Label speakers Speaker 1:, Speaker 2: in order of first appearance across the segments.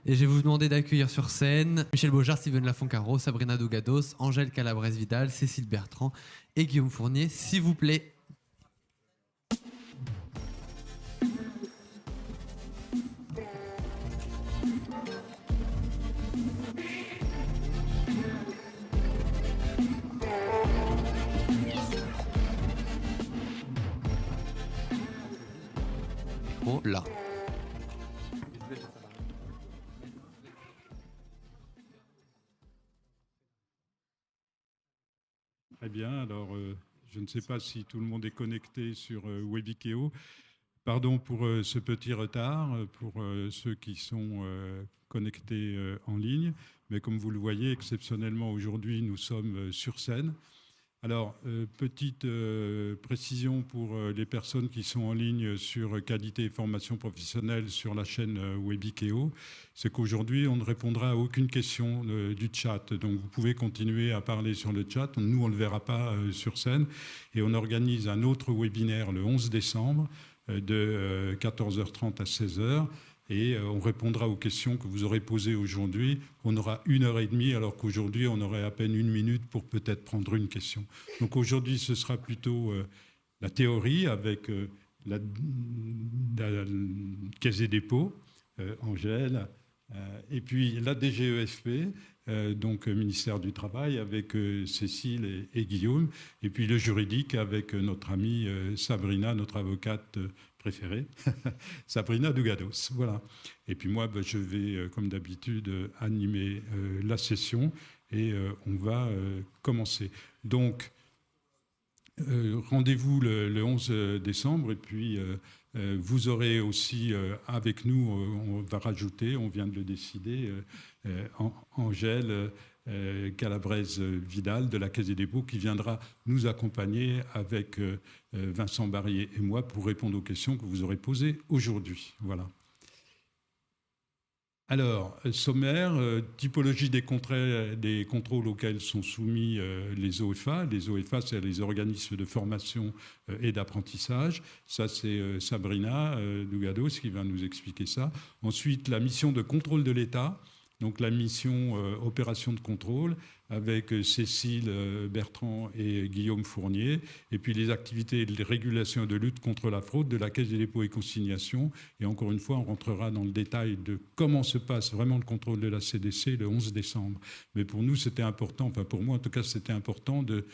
Speaker 1: Et je vais vous demander d'accueillir sur scène Michel Beaujard, Steven Lafoncaro, Sabrina Dougados, Angèle Calabrese-Vidal, Cécile Bertrand et Guillaume Fournier, s'il vous plaît. Micro là.
Speaker 2: Très bien, alors je ne sais pas si tout le monde est connecté sur Webikeo. Pardon pour ce petit retard, pour ceux qui sont connectés en ligne, mais comme vous le voyez, exceptionnellement aujourd'hui, nous sommes sur scène. Alors, petite précision pour les personnes qui sont en ligne sur qualité et formation professionnelle sur la chaîne Webikeo, c'est qu'aujourd'hui, on ne répondra à aucune question du chat. Donc, vous pouvez continuer à parler sur le chat. Nous, on ne le verra pas sur scène. Et on organise un autre webinaire le 11 décembre de 14h30 à 16h. Et on répondra aux questions que vous aurez posées aujourd'hui. On aura 1h30, alors qu'aujourd'hui, on aurait à peine 1 minute pour peut-être prendre une question. Donc aujourd'hui, ce sera plutôt la théorie avec la Caisse des dépôts, Angèle, et puis la DGEFP, donc ministère du Travail, avec Cécile et Guillaume, et puis le juridique avec notre amie Sabrina, notre avocate préférée, Sabrina Dougados. Voilà. Et puis moi, je vais, comme d'habitude, animer la session et on va commencer. Donc, rendez-vous le 11 décembre et puis vous aurez aussi avec nous, on va rajouter, on vient de le décider, Angèle Calabrese-Vidal de la Caisse des dépôts qui viendra nous accompagner avec Vincent Barrier et moi pour répondre aux questions que vous aurez posées aujourd'hui. Voilà. Alors, sommaire, typologie des contrôles auxquels sont soumis les OFA. Les OFA, c'est les organismes de formation et d'apprentissage. Ça, c'est Sabrina Dougados qui va nous expliquer ça. Ensuite, la mission de contrôle de l'État. Donc la mission opération de contrôle avec Cécile Bertrand et Guillaume Fournier, et puis les activités de régulation et de lutte contre la fraude de la Caisse des dépôts et consignations. Et encore une fois, on rentrera dans le détail de comment se passe vraiment le contrôle de la CDC le 11 décembre. Mais pour nous, c'était important, enfin pour moi en tout cas, c'était important de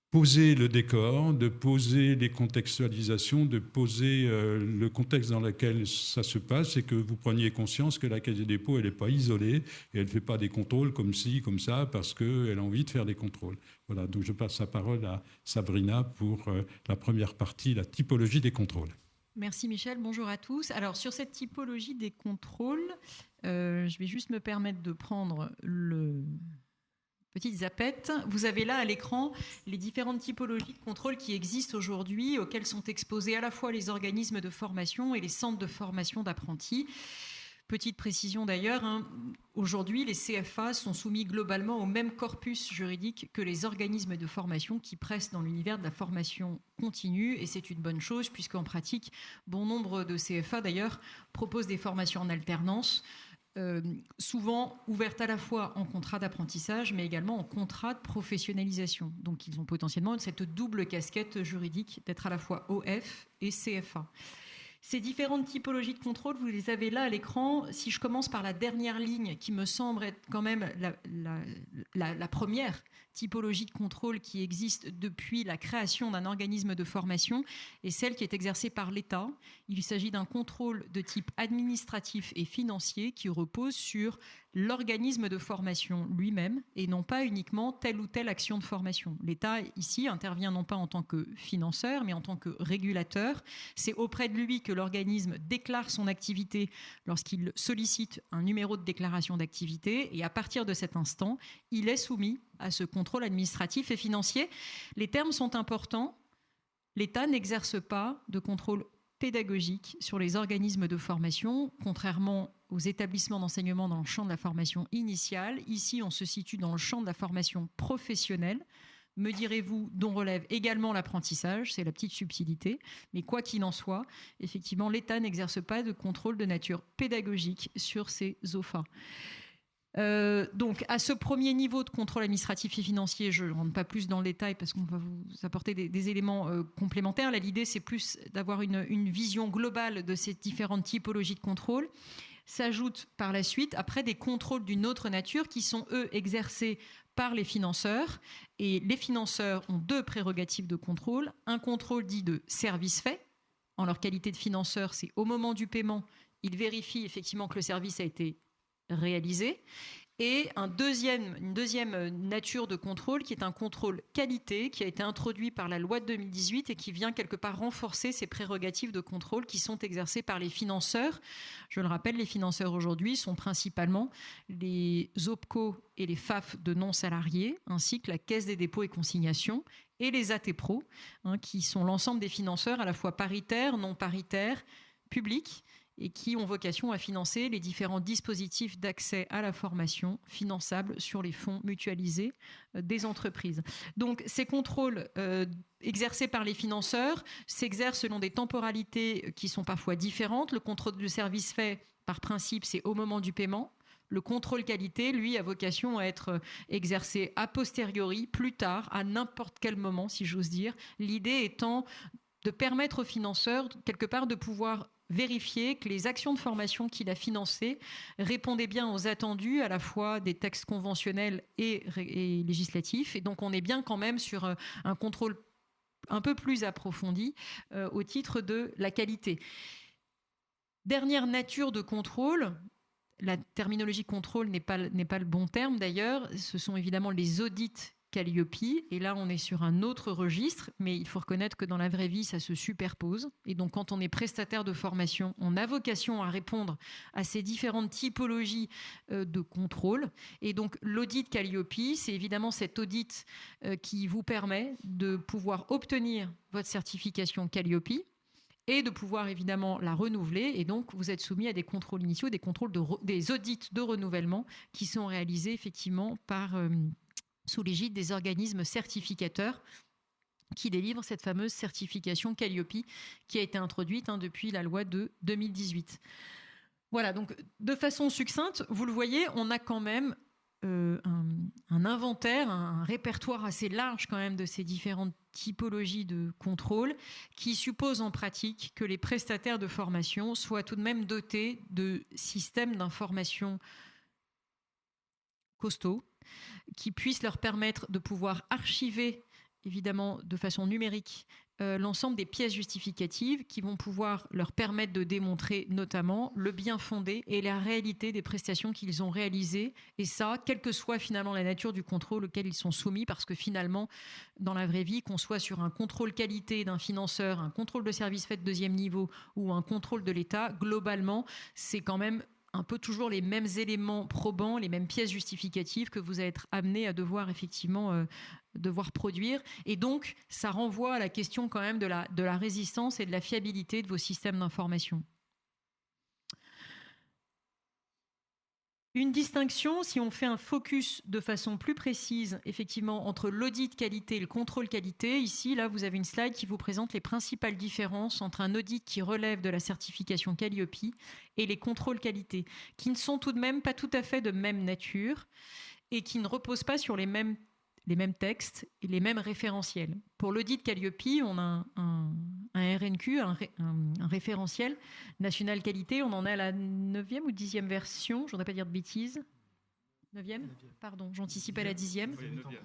Speaker 2: poser le décor, de poser les contextualisations, de poser le contexte dans lequel ça se passe et que vous preniez conscience que la Caisse des dépôts, elle n'est pas isolée et elle ne fait pas des contrôles comme ci, comme ça, parce qu'elle a envie de faire des contrôles. Voilà, donc je passe la parole à Sabrina pour la première partie, la typologie des contrôles.
Speaker 3: Merci Michel, bonjour à tous. Alors sur cette typologie des contrôles, je vais juste me permettre de prendre le... petite zappette. Vous avez là à l'écran les différentes typologies de contrôle qui existent aujourd'hui, auxquelles sont exposés à la fois les organismes de formation et les centres de formation d'apprentis. Petite précision d'ailleurs, aujourd'hui les CFA sont soumis globalement au même corpus juridique que les organismes de formation qui pressent dans l'univers de la formation continue, et c'est une bonne chose puisqu'en pratique, bon nombre de CFA d'ailleurs proposent des formations en alternance, souvent ouvertes à la fois en contrat d'apprentissage, mais également en contrat de professionnalisation. Donc, ils ont potentiellement cette double casquette juridique d'être à la fois OF et CFA. Ces différentes typologies de contrôle, vous les avez là à l'écran. Si je commence par la dernière ligne, qui me semble être quand même la première typologie de contrôle qui existe depuis la création d'un organisme de formation, et celle qui est exercée par l'État. Il s'agit d'un contrôle de type administratif et financier qui repose sur l'organisme de formation lui-même et non pas uniquement telle ou telle action de formation. L'État, ici, intervient non pas en tant que financeur, mais en tant que régulateur. C'est auprès de lui que l'organisme déclare son activité lorsqu'il sollicite un numéro de déclaration d'activité, et à partir de cet instant, il est soumis à ce contrôle administratif et financier. Les termes sont importants. L'État n'exerce pas de contrôle pédagogique sur les organismes de formation, contrairement aux établissements d'enseignement dans le champ de la formation initiale. Ici, on se situe dans le champ de la formation professionnelle, me direz-vous, dont relève également l'apprentissage, c'est la petite subtilité, mais quoi qu'il en soit, effectivement, l'État n'exerce pas de contrôle de nature pédagogique sur ces OFA. Donc, à ce premier niveau de contrôle administratif et financier, je ne rentre pas plus dans le détail parce qu'on va vous apporter des éléments complémentaires. Là, l'idée, c'est plus d'avoir une vision globale de ces différentes typologies de contrôle. S'ajoutent par la suite, après, des contrôles d'une autre nature qui sont, eux, exercés par les financeurs. Et les financeurs ont 2 prérogatives de contrôle. Un contrôle dit de service fait. En leur qualité de financeur, c'est au moment du paiement, ils vérifient effectivement que le service a été réalisé. Et une deuxième nature de contrôle qui est un contrôle qualité qui a été introduit par la loi de 2018 et qui vient quelque part renforcer ces prérogatives de contrôle qui sont exercées par les financeurs. Je le rappelle, les financeurs aujourd'hui sont principalement les OPCO et les FAF de non-salariés, ainsi que la Caisse des dépôts et consignations et les ATPRO, qui sont l'ensemble des financeurs à la fois paritaires, non paritaires, publics, et qui ont vocation à financer les différents dispositifs d'accès à la formation finançables sur les fonds mutualisés des entreprises. Donc, ces contrôles exercés par les financeurs s'exercent selon des temporalités qui sont parfois différentes. Le contrôle de service fait, par principe, c'est au moment du paiement. Le contrôle qualité, lui, a vocation à être exercé a posteriori, plus tard, à n'importe quel moment, si j'ose dire. L'idée étant de permettre aux financeurs, quelque part, de pouvoir vérifier que les actions de formation qu'il a financées répondaient bien aux attendus à la fois des textes conventionnels et législatifs. Et donc, on est bien quand même sur un contrôle un peu plus approfondi au titre de la qualité. Dernière nature de contrôle, la terminologie contrôle n'est pas le bon terme d'ailleurs, ce sont évidemment les audits Calliope, et là on est sur un autre registre, mais il faut reconnaître que dans la vraie vie ça se superpose, et donc quand on est prestataire de formation, on a vocation à répondre à ces différentes typologies de contrôle, et donc l'audit Calliope, c'est évidemment cet audit qui vous permet de pouvoir obtenir votre certification Calliope et de pouvoir évidemment la renouveler, et donc vous êtes soumis à des contrôles initiaux, des audits de renouvellement qui sont réalisés effectivement sous l'égide des organismes certificateurs qui délivrent cette fameuse certification Calliope qui a été introduite depuis la loi de 2018. Voilà, donc de façon succincte, vous le voyez, on a quand même un inventaire, un répertoire assez large quand même de ces différentes typologies de contrôle qui suppose en pratique que les prestataires de formation soient tout de même dotés de systèmes d'information costauds qui puissent leur permettre de pouvoir archiver, évidemment de façon numérique, l'ensemble des pièces justificatives qui vont pouvoir leur permettre de démontrer notamment le bien fondé et la réalité des prestations qu'ils ont réalisées, et ça, quelle que soit finalement la nature du contrôle auquel ils sont soumis, parce que finalement, dans la vraie vie, qu'on soit sur un contrôle qualité d'un financeur, un contrôle de service fait de deuxième niveau ou un contrôle de l'État, globalement, c'est quand même un peu toujours les mêmes éléments probants, les mêmes pièces justificatives que vous allez être amené à devoir effectivement devoir produire. Et donc, ça renvoie à la question quand même de la résistance et de la fiabilité de vos systèmes d'information. Une distinction, si on fait un focus de façon plus précise, effectivement, entre l'audit qualité et le contrôle qualité. Ici, là, vous avez une slide qui vous présente les principales différences entre un audit qui relève de la certification Calliope et les contrôles qualité, qui ne sont tout de même pas tout à fait de même nature et qui ne reposent pas sur les mêmes textes et les mêmes référentiels. Pour l'audit Calliope, on a un RNQ, un référentiel national qualité. On en est à la 9e ou 10e version, je ne voudrais pas dire de bêtises. 9e ? Pardon, j'anticipe à la 10e,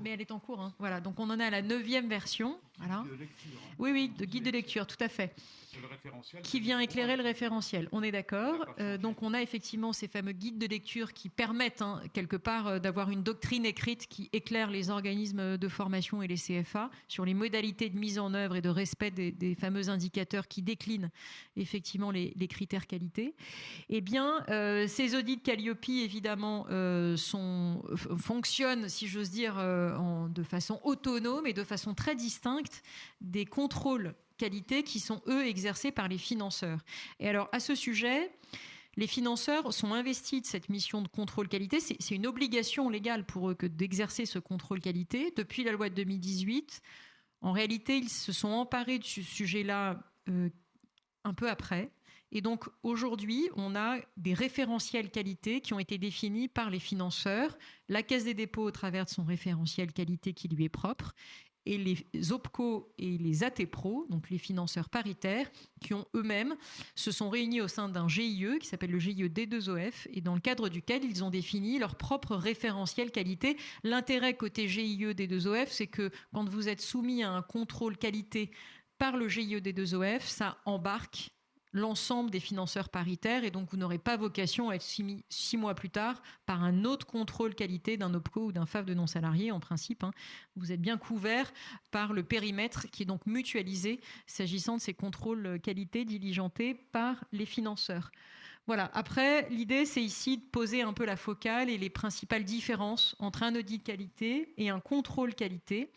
Speaker 3: mais elle est en cours. Hein. Voilà, donc on en est à la 9e version. Voilà. De lecture, hein. Oui, de guide de lecture, tout à fait. Le référentiel, qui vient éclairer le référentiel. On est d'accord. Donc on a effectivement ces fameux guides de lecture qui permettent quelque part d'avoir une doctrine écrite qui éclaire les organismes de formation et les CFA sur les modalités de mise en œuvre et de respect des fameux indicateurs qui déclinent effectivement les critères qualité. Eh bien, ces audits Calliope, évidemment, fonctionnent, si j'ose dire, de façon autonome et de façon très distincte des contrôles qualité qui sont, eux, exercés par les financeurs. Et alors, à ce sujet, Les financeurs sont investis de cette mission de contrôle qualité. C'est une obligation légale pour eux que d'exercer ce contrôle qualité. Depuis la loi de 2018, en réalité, ils se sont emparés de ce sujet-là un peu après. Et donc aujourd'hui, on a des référentiels qualité qui ont été définis par les financeurs, la Caisse des dépôts au travers de son référentiel qualité qui lui est propre, et les OPCO et les ATPRO, donc les financeurs paritaires, qui ont eux-mêmes se sont réunis au sein d'un GIE qui s'appelle le GIE D2OF, et dans le cadre duquel ils ont défini leur propre référentiel qualité. L'intérêt côté GIE D2OF, c'est que quand vous êtes soumis à un contrôle qualité par le GIE D2OF, ça embarque l'ensemble des financeurs paritaires, et donc vous n'aurez pas vocation à être 6 mois plus tard par un autre contrôle qualité d'un OPCO ou d'un FAF de non-salarié en principe. Vous êtes bien couvert par le périmètre qui est donc mutualisé s'agissant de ces contrôles qualité diligentés par les financeurs. Voilà. Après, l'idée, c'est ici de poser un peu la focale et les principales différences entre un audit qualité et un contrôle qualité,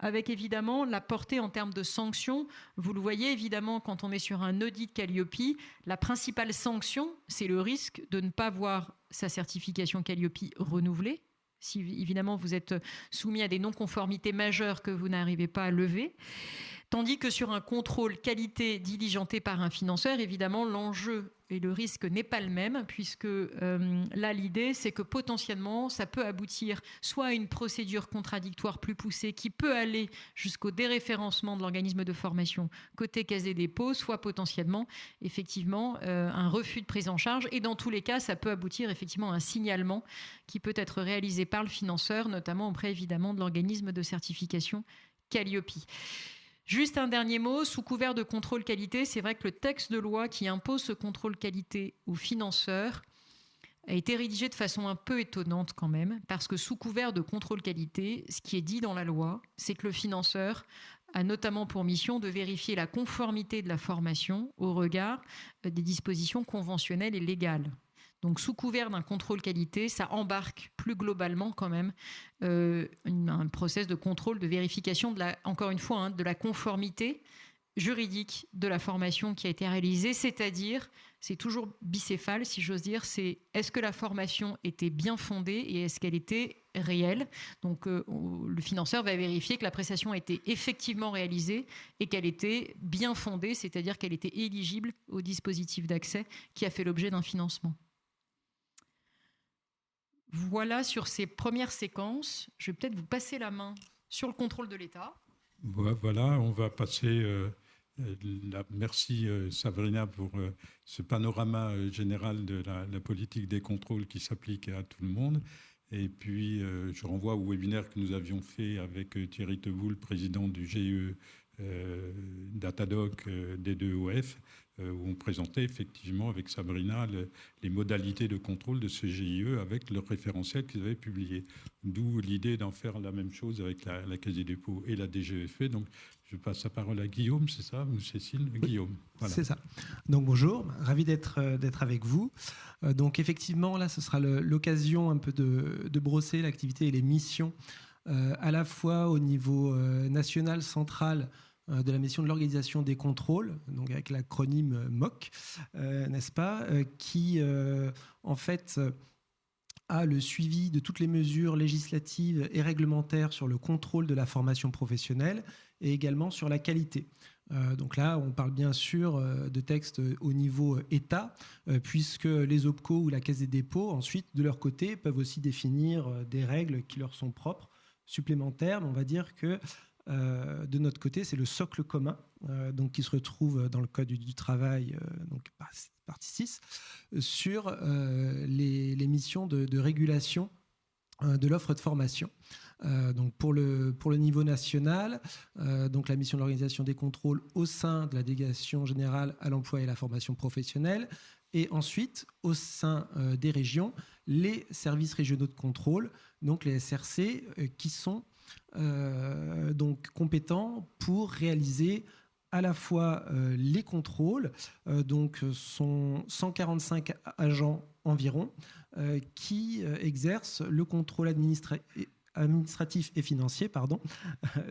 Speaker 3: avec évidemment la portée en termes de sanctions. Vous le voyez évidemment quand on est sur un audit Calliope, la principale sanction, c'est le risque de ne pas voir sa certification Calliope renouvelée, si évidemment vous êtes soumis à des non-conformités majeures que vous n'arrivez pas à lever. Tandis que sur un contrôle qualité diligenté par un financeur, évidemment, l'enjeu et le risque n'est pas le même, puisque là, l'idée, c'est que potentiellement, ça peut aboutir soit à une procédure contradictoire plus poussée qui peut aller jusqu'au déréférencement de l'organisme de formation côté Caisse des dépôts, soit potentiellement, effectivement, un refus de prise en charge. Et dans tous les cas, ça peut aboutir effectivement à un signalement qui peut être réalisé par le financeur, notamment auprès, évidemment, de l'organisme de certification Calliope. Juste un dernier mot, sous couvert de contrôle qualité, c'est vrai que le texte de loi qui impose ce contrôle qualité aux financeurs a été rédigé de façon un peu étonnante quand même, parce que sous couvert de contrôle qualité, ce qui est dit dans la loi, c'est que le financeur a notamment pour mission de vérifier la conformité de la formation au regard des dispositions conventionnelles et légales. Donc, sous couvert d'un contrôle qualité, ça embarque plus globalement quand même un process de contrôle, de vérification, encore une fois, de la conformité juridique de la formation qui a été réalisée. C'est-à-dire, c'est toujours bicéphale, si j'ose dire, c'est est-ce que la formation était bien fondée et est-ce qu'elle était réelle. Donc, le financeur va vérifier que la prestation a été effectivement réalisée et qu'elle était bien fondée, c'est-à-dire qu'elle était éligible au dispositif d'accès qui a fait l'objet d'un financement. Voilà sur ces premières séquences. Je vais peut-être vous passer la main sur le contrôle de l'État.
Speaker 2: Voilà, on va passer. Merci Sabrina pour ce panorama général de la politique des contrôles qui s'applique à tout le monde. Et puis, je renvoie au webinaire que nous avions fait avec Thierry Teboul, président du GIE Datadoc D2OF, où on présentait effectivement avec Sabrina les modalités de contrôle de ce GIE avec le référentiel qu'ils avaient publié. D'où l'idée d'en faire la même chose avec la Caisse des dépôts et la DGFE. Donc, je passe la parole à Guillaume, c'est ça, ou Cécile? Oui, Guillaume. Voilà.
Speaker 4: C'est ça. Donc bonjour, ravi d'être avec vous. Donc effectivement, là, ce sera l'occasion un peu de brosser l'activité et les missions à la fois au niveau national, central, de la mission de l'organisation des contrôles, donc avec l'acronyme MOC, n'est-ce pas, qui en fait a le suivi de toutes les mesures législatives et réglementaires sur le contrôle de la formation professionnelle et également sur la qualité. Donc là, on parle bien sûr de textes au niveau État, puisque les OPCO ou la Caisse des dépôts, ensuite, de leur côté, peuvent aussi définir des règles qui leur sont propres, supplémentaires. Mais on va dire que de notre côté, c'est le socle commun donc qui se retrouve dans le Code du travail, donc partie 6, sur les missions de régulation de l'offre de formation. Donc pour le niveau national, donc la mission de l'organisation des contrôles au sein de la délégation générale à l'emploi et à la formation professionnelle, et ensuite au sein des régions, les services régionaux de contrôle, donc les SRC, qui sont donc compétents pour réaliser à la fois les contrôles, donc sont 145 agents environ qui exercent le contrôle administratif et financier,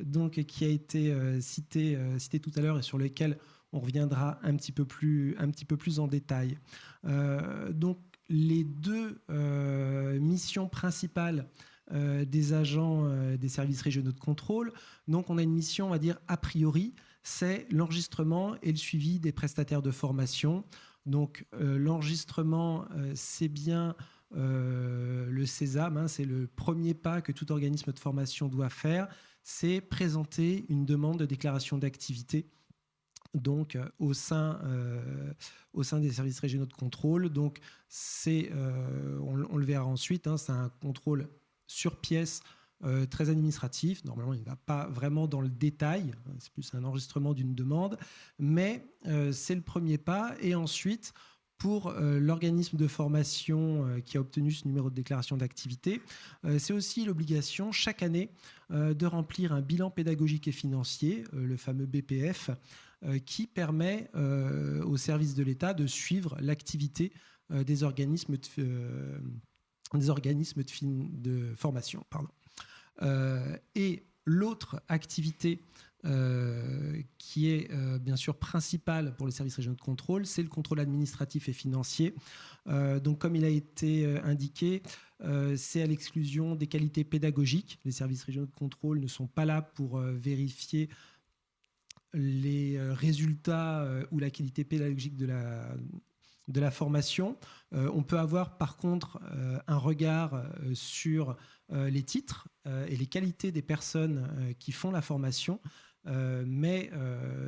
Speaker 4: donc qui a été cité tout à l'heure et sur lequel on reviendra un petit peu plus en détail. Donc, les deux missions principales des agents des services régionaux de contrôle. Donc, on a une mission, on va dire, a priori, c'est l'enregistrement et le suivi des prestataires de formation. Donc, l'enregistrement, c'est bien le sésame, c'est le premier pas que tout organisme de formation doit faire, c'est présenter une demande de déclaration d'activité donc au sein des services régionaux de contrôle. Donc, on le verra ensuite, c'est un contrôle sur pièce très administratif. Normalement, il ne va pas vraiment dans le détail, c'est plus un enregistrement d'une demande, mais c'est le premier pas. Et ensuite, pour l'organisme de formation qui a obtenu ce numéro de déclaration d'activité, c'est aussi l'obligation chaque année de remplir un bilan pédagogique et financier, le fameux BPF, qui permet aux services de l'État de suivre l'activité des organismes de formation. Et l'autre activité qui est bien sûr principale pour les services régionaux de contrôle, c'est le contrôle administratif et financier. Donc, comme il a été indiqué, c'est à l'exclusion des qualités pédagogiques. Les services régionaux de contrôle ne sont pas là pour vérifier les résultats ou la qualité pédagogique de la formation. On peut avoir par contre un regard sur les titres et les qualités des personnes qui font la formation, mais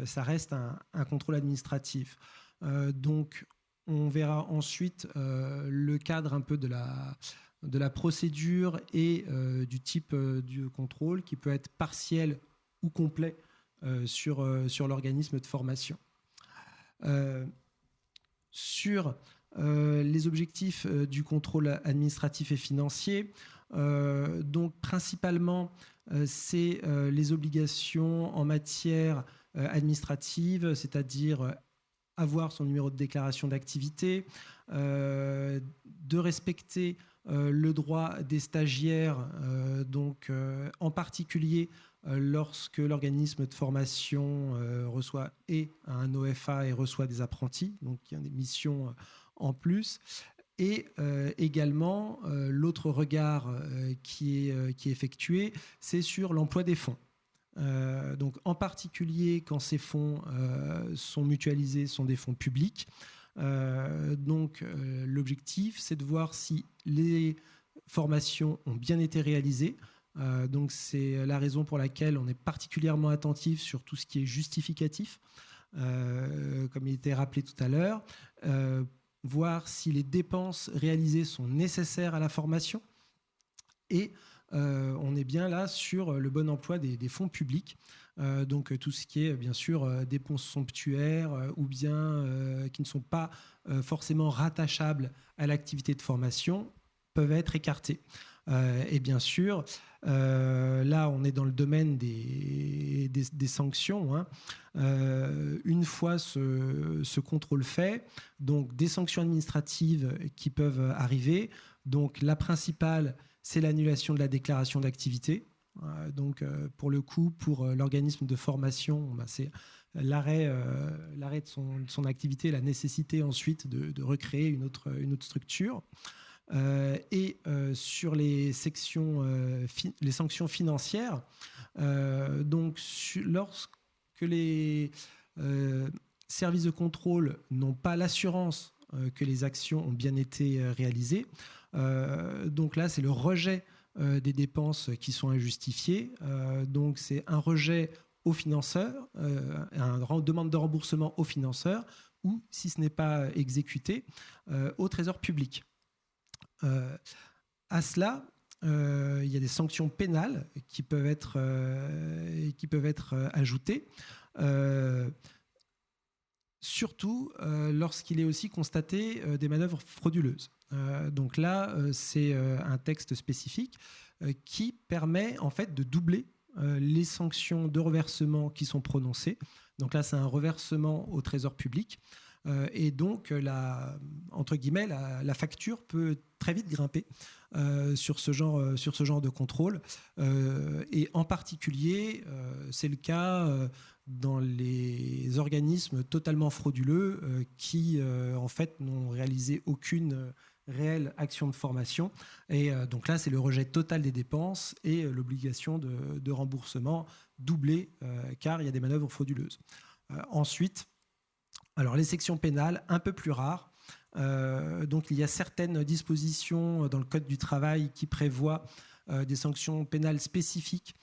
Speaker 4: ça reste un contrôle administratif. Donc on verra ensuite le cadre un peu de la procédure et du type du contrôle qui peut être partiel ou complet sur l'organisme de formation. Sur les objectifs du contrôle administratif et financier, donc principalement, c'est les obligations en matière administrative, c'est-à-dire avoir son numéro de déclaration d'activité, de respecter le droit des stagiaires, donc en particulier lorsque l'organisme de formation reçoit un OFA et reçoit des apprentis, donc il y a des missions en plus. Et également, l'autre regard qui est effectué, c'est sur l'emploi des fonds. Donc, en particulier, quand ces fonds sont mutualisés, sont des fonds publics. Donc, l'objectif, c'est de voir si les formations ont bien été réalisées. Donc, c'est la raison pour laquelle on est particulièrement attentif sur tout ce qui est justificatif, comme il était rappelé tout à l'heure. Voir si les dépenses réalisées sont nécessaires à la formation. Et on est bien là sur le bon emploi des fonds publics. Donc tout ce qui est bien sûr dépenses somptuaires ou bien qui ne sont pas forcément rattachables à l'activité de formation peuvent être écartés. Et bien sûr, là, on est dans le domaine des sanctions. Une fois ce contrôle fait, donc des sanctions administratives qui peuvent arriver. Donc la principale, c'est l'annulation de la déclaration d'activité. Donc pour le coup, pour l'organisme de formation, c'est l'arrêt de son activité, la nécessité ensuite de recréer une autre structure. Et sur les sanctions financières, donc lorsque les services de contrôle n'ont pas l'assurance que les actions ont bien été réalisées, donc là c'est le rejet des dépenses qui sont injustifiées. Donc c'est un rejet au financeur, une demande de remboursement au financeur, ou si ce n'est pas exécuté, au trésor public. À cela, il y a des sanctions pénales qui peuvent être ajoutées, surtout lorsqu'il est aussi constaté des manœuvres frauduleuses. Donc là, c'est un texte spécifique qui permet en fait de doubler les sanctions de reversement qui sont prononcées. Donc là, c'est un reversement au trésor public. Et donc, entre guillemets, la facture peut très vite grimper sur ce genre de contrôle. Et en particulier, c'est le cas dans les organismes totalement frauduleux qui, en fait, n'ont réalisé aucune réelle action de formation. Et donc là, c'est le rejet total des dépenses et l'obligation de remboursement doublée, car il y a des manœuvres frauduleuses. Ensuite, alors les sections pénales, un peu plus rares. Donc il y a certaines dispositions dans le Code du travail qui prévoient des sanctions pénales spécifiques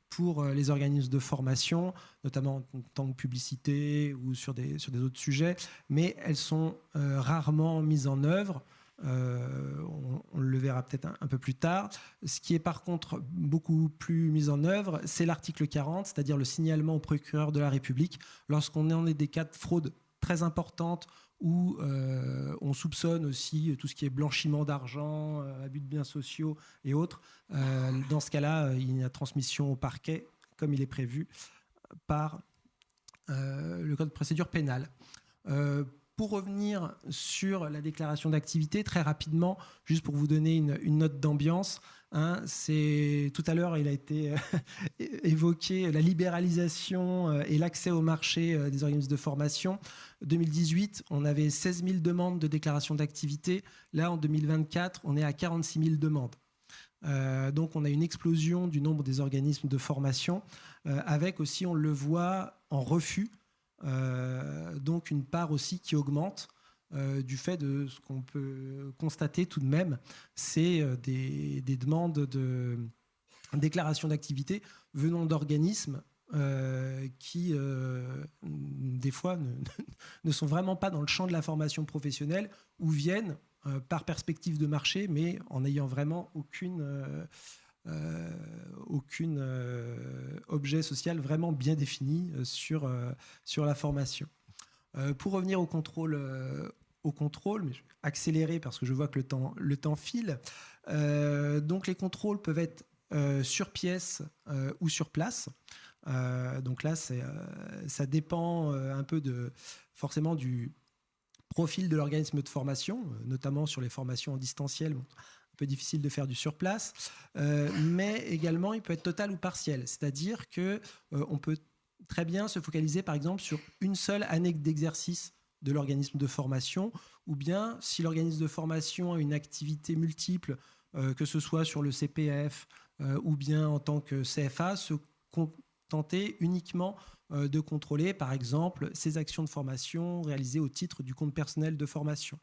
Speaker 4: pour les organismes de formation, notamment en tant que publicité ou sur des autres sujets, mais elles sont rarement mises en œuvre. On le verra peut-être un peu plus tard. Ce qui est par contre beaucoup plus mis en œuvre, c'est l'article 40, c'est-à-dire le signalement au procureur de la République lorsqu'on en est des cas de fraude très importantes où on soupçonne aussi tout ce qui est blanchiment d'argent, abus de biens sociaux et autres. Dans ce cas-là, il y a transmission au parquet, comme il est prévu par le Code de procédure pénale. Pour revenir sur la déclaration d'activité, très rapidement, juste pour vous donner une note d'ambiance, tout à l'heure, il a été évoqué la libéralisation et l'accès au marché des organismes de formation. 2018, on avait 16 000 demandes de déclaration d'activité. Là, en 2024, on est à 46 000 demandes. Donc, on a une explosion du nombre des organismes de formation, avec aussi, on le voit, en refus. Donc une part aussi qui augmente du fait de ce qu'on peut constater tout de même, c'est des demandes de déclaration d'activité venant d'organismes qui des fois ne sont vraiment pas dans le champ de la formation professionnelle ou viennent par perspective de marché mais en n'ayant vraiment aucun objet social vraiment bien défini sur la formation. Pour revenir au contrôle, mais je vais accélérer parce que je vois que le temps file. Donc les contrôles peuvent être sur pièce ou sur place. Donc là, ça dépend un peu forcément du profil de l'organisme de formation, notamment sur les formations en distanciel. Un peu difficile de faire du surplace, mais également il peut être total ou partiel, c'est-à-dire qu'on peut très bien se focaliser par exemple sur une seule année d'exercice de l'organisme de formation, ou bien si l'organisme de formation a une activité multiple, que ce soit sur le CPF ou bien en tant que CFA, se contenter uniquement de contrôler par exemple ces actions de formation réalisées au titre du compte personnel de formation.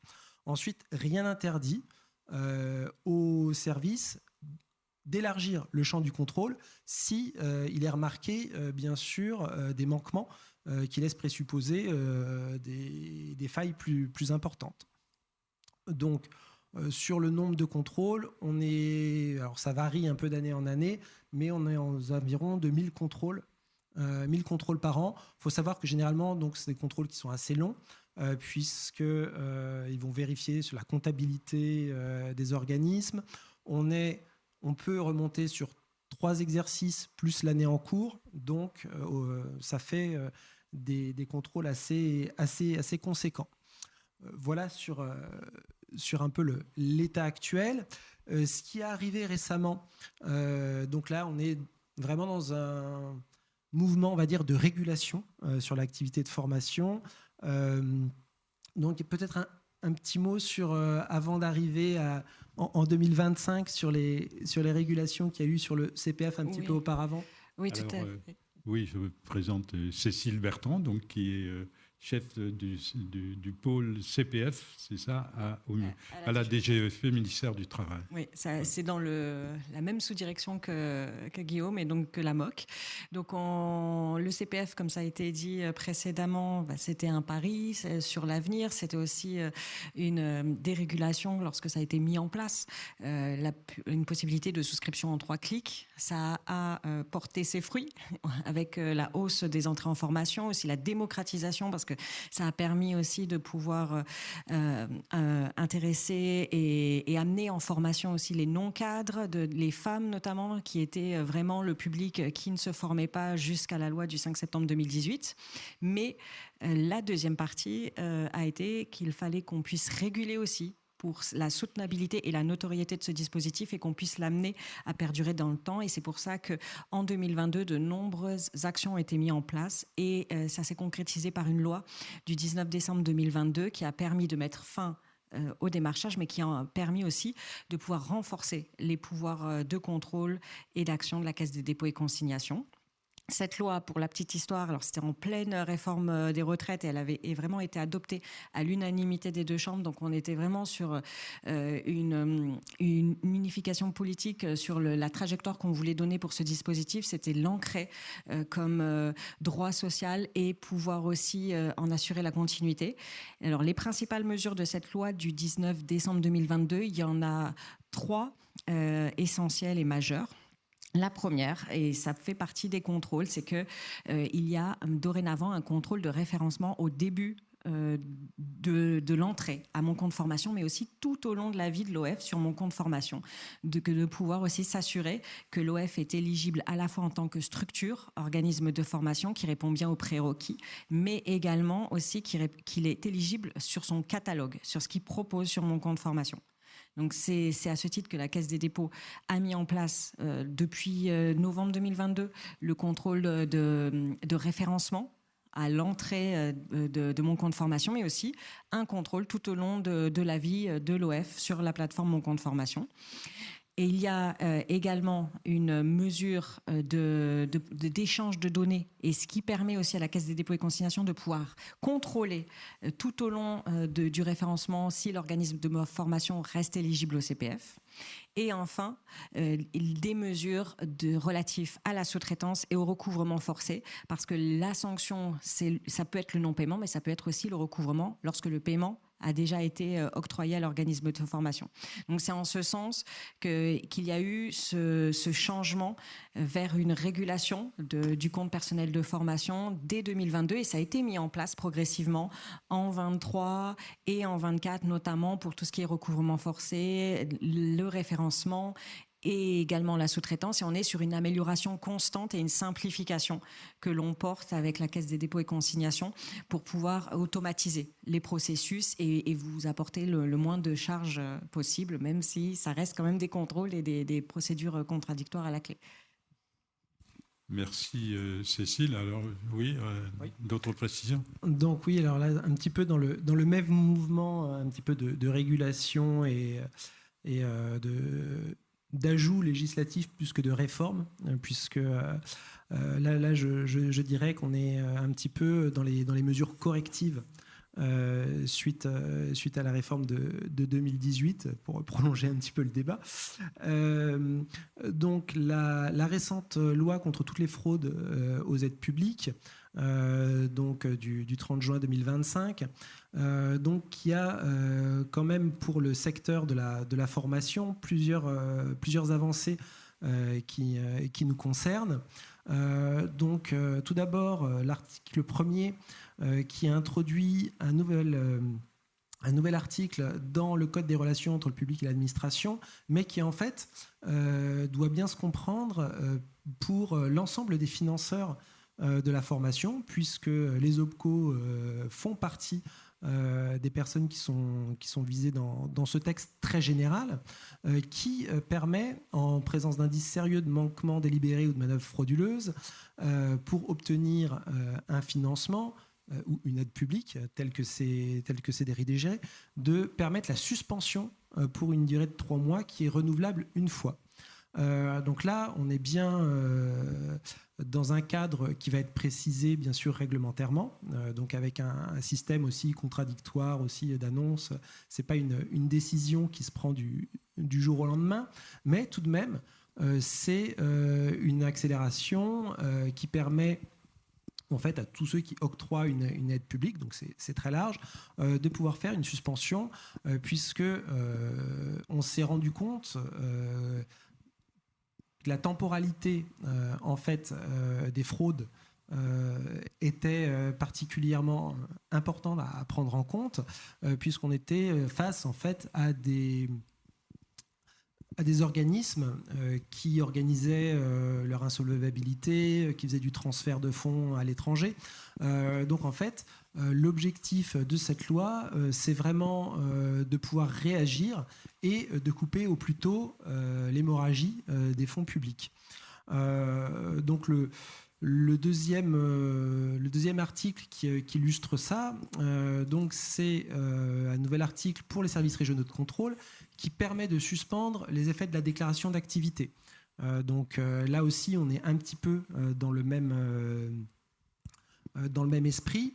Speaker 4: Ensuite, rien n'interdit au service d'élargir le champ du contrôle si il est remarqué bien sûr des manquements qui laissent présupposer des failles plus importantes. Donc sur le nombre de contrôles, alors ça varie un peu d'année en année, mais on est aux environs de 1000 contrôles. 1000 contrôles par an. Il faut savoir que généralement, donc, c'est des contrôles qui sont assez longs, puisqu'ils vont vérifier sur la comptabilité des organismes. On peut remonter sur 3 exercices plus l'année en cours, donc ça fait des contrôles assez conséquents. Voilà sur un peu l'état actuel. Ce qui est arrivé récemment, donc là, on est vraiment dans un mouvement, on va dire, de régulation sur l'activité de formation. Donc peut-être un petit mot avant d'arriver en 2025 sur les régulations qu'il y a eu sur le CPF un petit peu auparavant.
Speaker 3: Oui, tout à fait.
Speaker 2: Oui, je me présente Cécile Bertrand, donc, qui est chef du pôle CPF, c'est ça, à la DGEFP, ministère du Travail.
Speaker 3: Oui, c'est dans la même sous-direction que Guillaume et donc que la MOC. Donc le CPF, comme ça a été dit précédemment, c'était un pari sur l'avenir. C'était aussi une dérégulation lorsque ça a été mis en place. Une possibilité de souscription en 3 clics. Ça a porté ses fruits avec la hausse des entrées en formation, aussi la démocratisation, parce
Speaker 5: que ça a permis aussi de pouvoir intéresser et amener en formation aussi les non-cadres, les femmes notamment, qui étaient vraiment le public qui ne se formait pas jusqu'à la loi du 5 septembre 2018. Mais la deuxième partie a été qu'il fallait qu'on puisse réguler aussi pour la soutenabilité et la notoriété de ce dispositif et qu'on puisse l'amener à perdurer dans le temps. Et c'est pour ça qu'en 2022, de nombreuses actions ont été mises en place et ça s'est concrétisé par une loi du 19 décembre 2022 qui a permis de mettre fin au démarchage, mais qui a permis aussi de pouvoir renforcer les pouvoirs de contrôle et d'action de la Caisse des dépôts et consignations. Cette loi, pour la petite histoire, alors c'était en pleine réforme des retraites et elle avait vraiment été adoptée à l'unanimité des deux chambres. Donc on était vraiment sur une unification politique sur la trajectoire qu'on voulait donner pour ce dispositif. C'était l'ancrer comme droit social et pouvoir aussi en assurer la continuité. Alors les principales mesures de cette loi du 19 décembre 2022, il y en a 3 essentielles et majeures. La première, et ça fait partie des contrôles, c'est qu'il y a dorénavant un contrôle de référencement au début de l'entrée à mon compte formation, mais aussi tout au long de la vie de l'OF sur mon compte formation, de pouvoir aussi s'assurer que l'OF est éligible à la fois en tant que structure, organisme de formation qui répond bien aux prérequis, mais également aussi qu'il est éligible sur son catalogue, sur ce qu'il propose sur mon compte formation. Donc c'est à ce titre que la Caisse des dépôts a mis en place depuis novembre 2022 le contrôle de référencement à l'entrée de mon compte formation, mais aussi un contrôle tout au long de la vie de l'OF sur la plateforme Mon compte formation. Et il y a également une mesure d'échange de données, et ce qui permet aussi à la Caisse des dépôts et consignations de pouvoir contrôler tout au long du référencement si l'organisme de formation reste éligible au CPF. Et enfin, des mesures relatives à la sous-traitance et au recouvrement forcé, parce que la sanction, ça peut être le non-paiement, mais ça peut être aussi le recouvrement lorsque le paiement a déjà été octroyé à l'organisme de formation. Donc c'est en ce sens qu'il y a eu ce changement vers une régulation du compte personnel de formation dès 2022, et ça a été mis en place progressivement en 23 et en 24, notamment pour tout ce qui est recouvrement forcé, le référencement et également la sous-traitance. Et on est sur une amélioration constante et une simplification que l'on porte avec la Caisse des dépôts et consignations pour pouvoir automatiser les processus et vous apporter le moins de charges possible, même si ça reste quand même des contrôles et des procédures contradictoires à la clé.
Speaker 2: Merci Cécile. Alors oui, d'autres précisions?
Speaker 4: Donc oui, alors là, un petit peu dans le même mouvement, un petit peu de régulation et d'ajout législatif plus que de réforme, puisque là je dirais qu'on est un petit peu dans les mesures correctives suite à la réforme de 2018, pour prolonger un petit peu le débat. Donc la récente loi contre toutes les fraudes aux aides publiques, donc du 30 juin 2025, donc qui a quand même pour le secteur de la formation plusieurs avancées qui nous concernent. Donc tout d'abord l'article 1er qui a introduit un nouvel article dans le Code des relations entre le public et l'administration, mais qui en fait doit bien se comprendre pour l'ensemble des financeurs de la formation, puisque les OPCO font partie des personnes qui sont visées dans ce texte très général, qui permet, en présence d'indices sérieux de manquements délibérés ou de manœuvres frauduleuses, pour obtenir un financement ou une aide publique, telle que c'est rédigé, de permettre la suspension pour une durée de 3 mois qui est renouvelable une fois. Donc là, on est bien dans un cadre qui va être précisé, bien sûr, réglementairement, donc avec un système aussi contradictoire aussi d'annonce. C'est pas une décision qui se prend du jour au lendemain, mais tout de même, c'est une accélération qui permet en fait à tous ceux qui octroient une aide publique, donc c'est très large, de pouvoir faire une suspension, puisque on s'est rendu compte que la temporalité en fait des fraudes était particulièrement importante à prendre en compte, puisqu'on était face en fait à des organismes qui organisaient leur insolvabilité, qui faisaient du transfert de fonds à l'étranger. Donc en fait, l'objectif de cette loi, c'est vraiment de pouvoir réagir et de couper au plus tôt l'hémorragie des fonds publics. Donc le deuxième article qui illustre ça, donc c'est un nouvel article pour les services régionaux de contrôle qui permet de suspendre les effets de la déclaration d'activité. Donc là aussi, on est un petit peu dans le même esprit,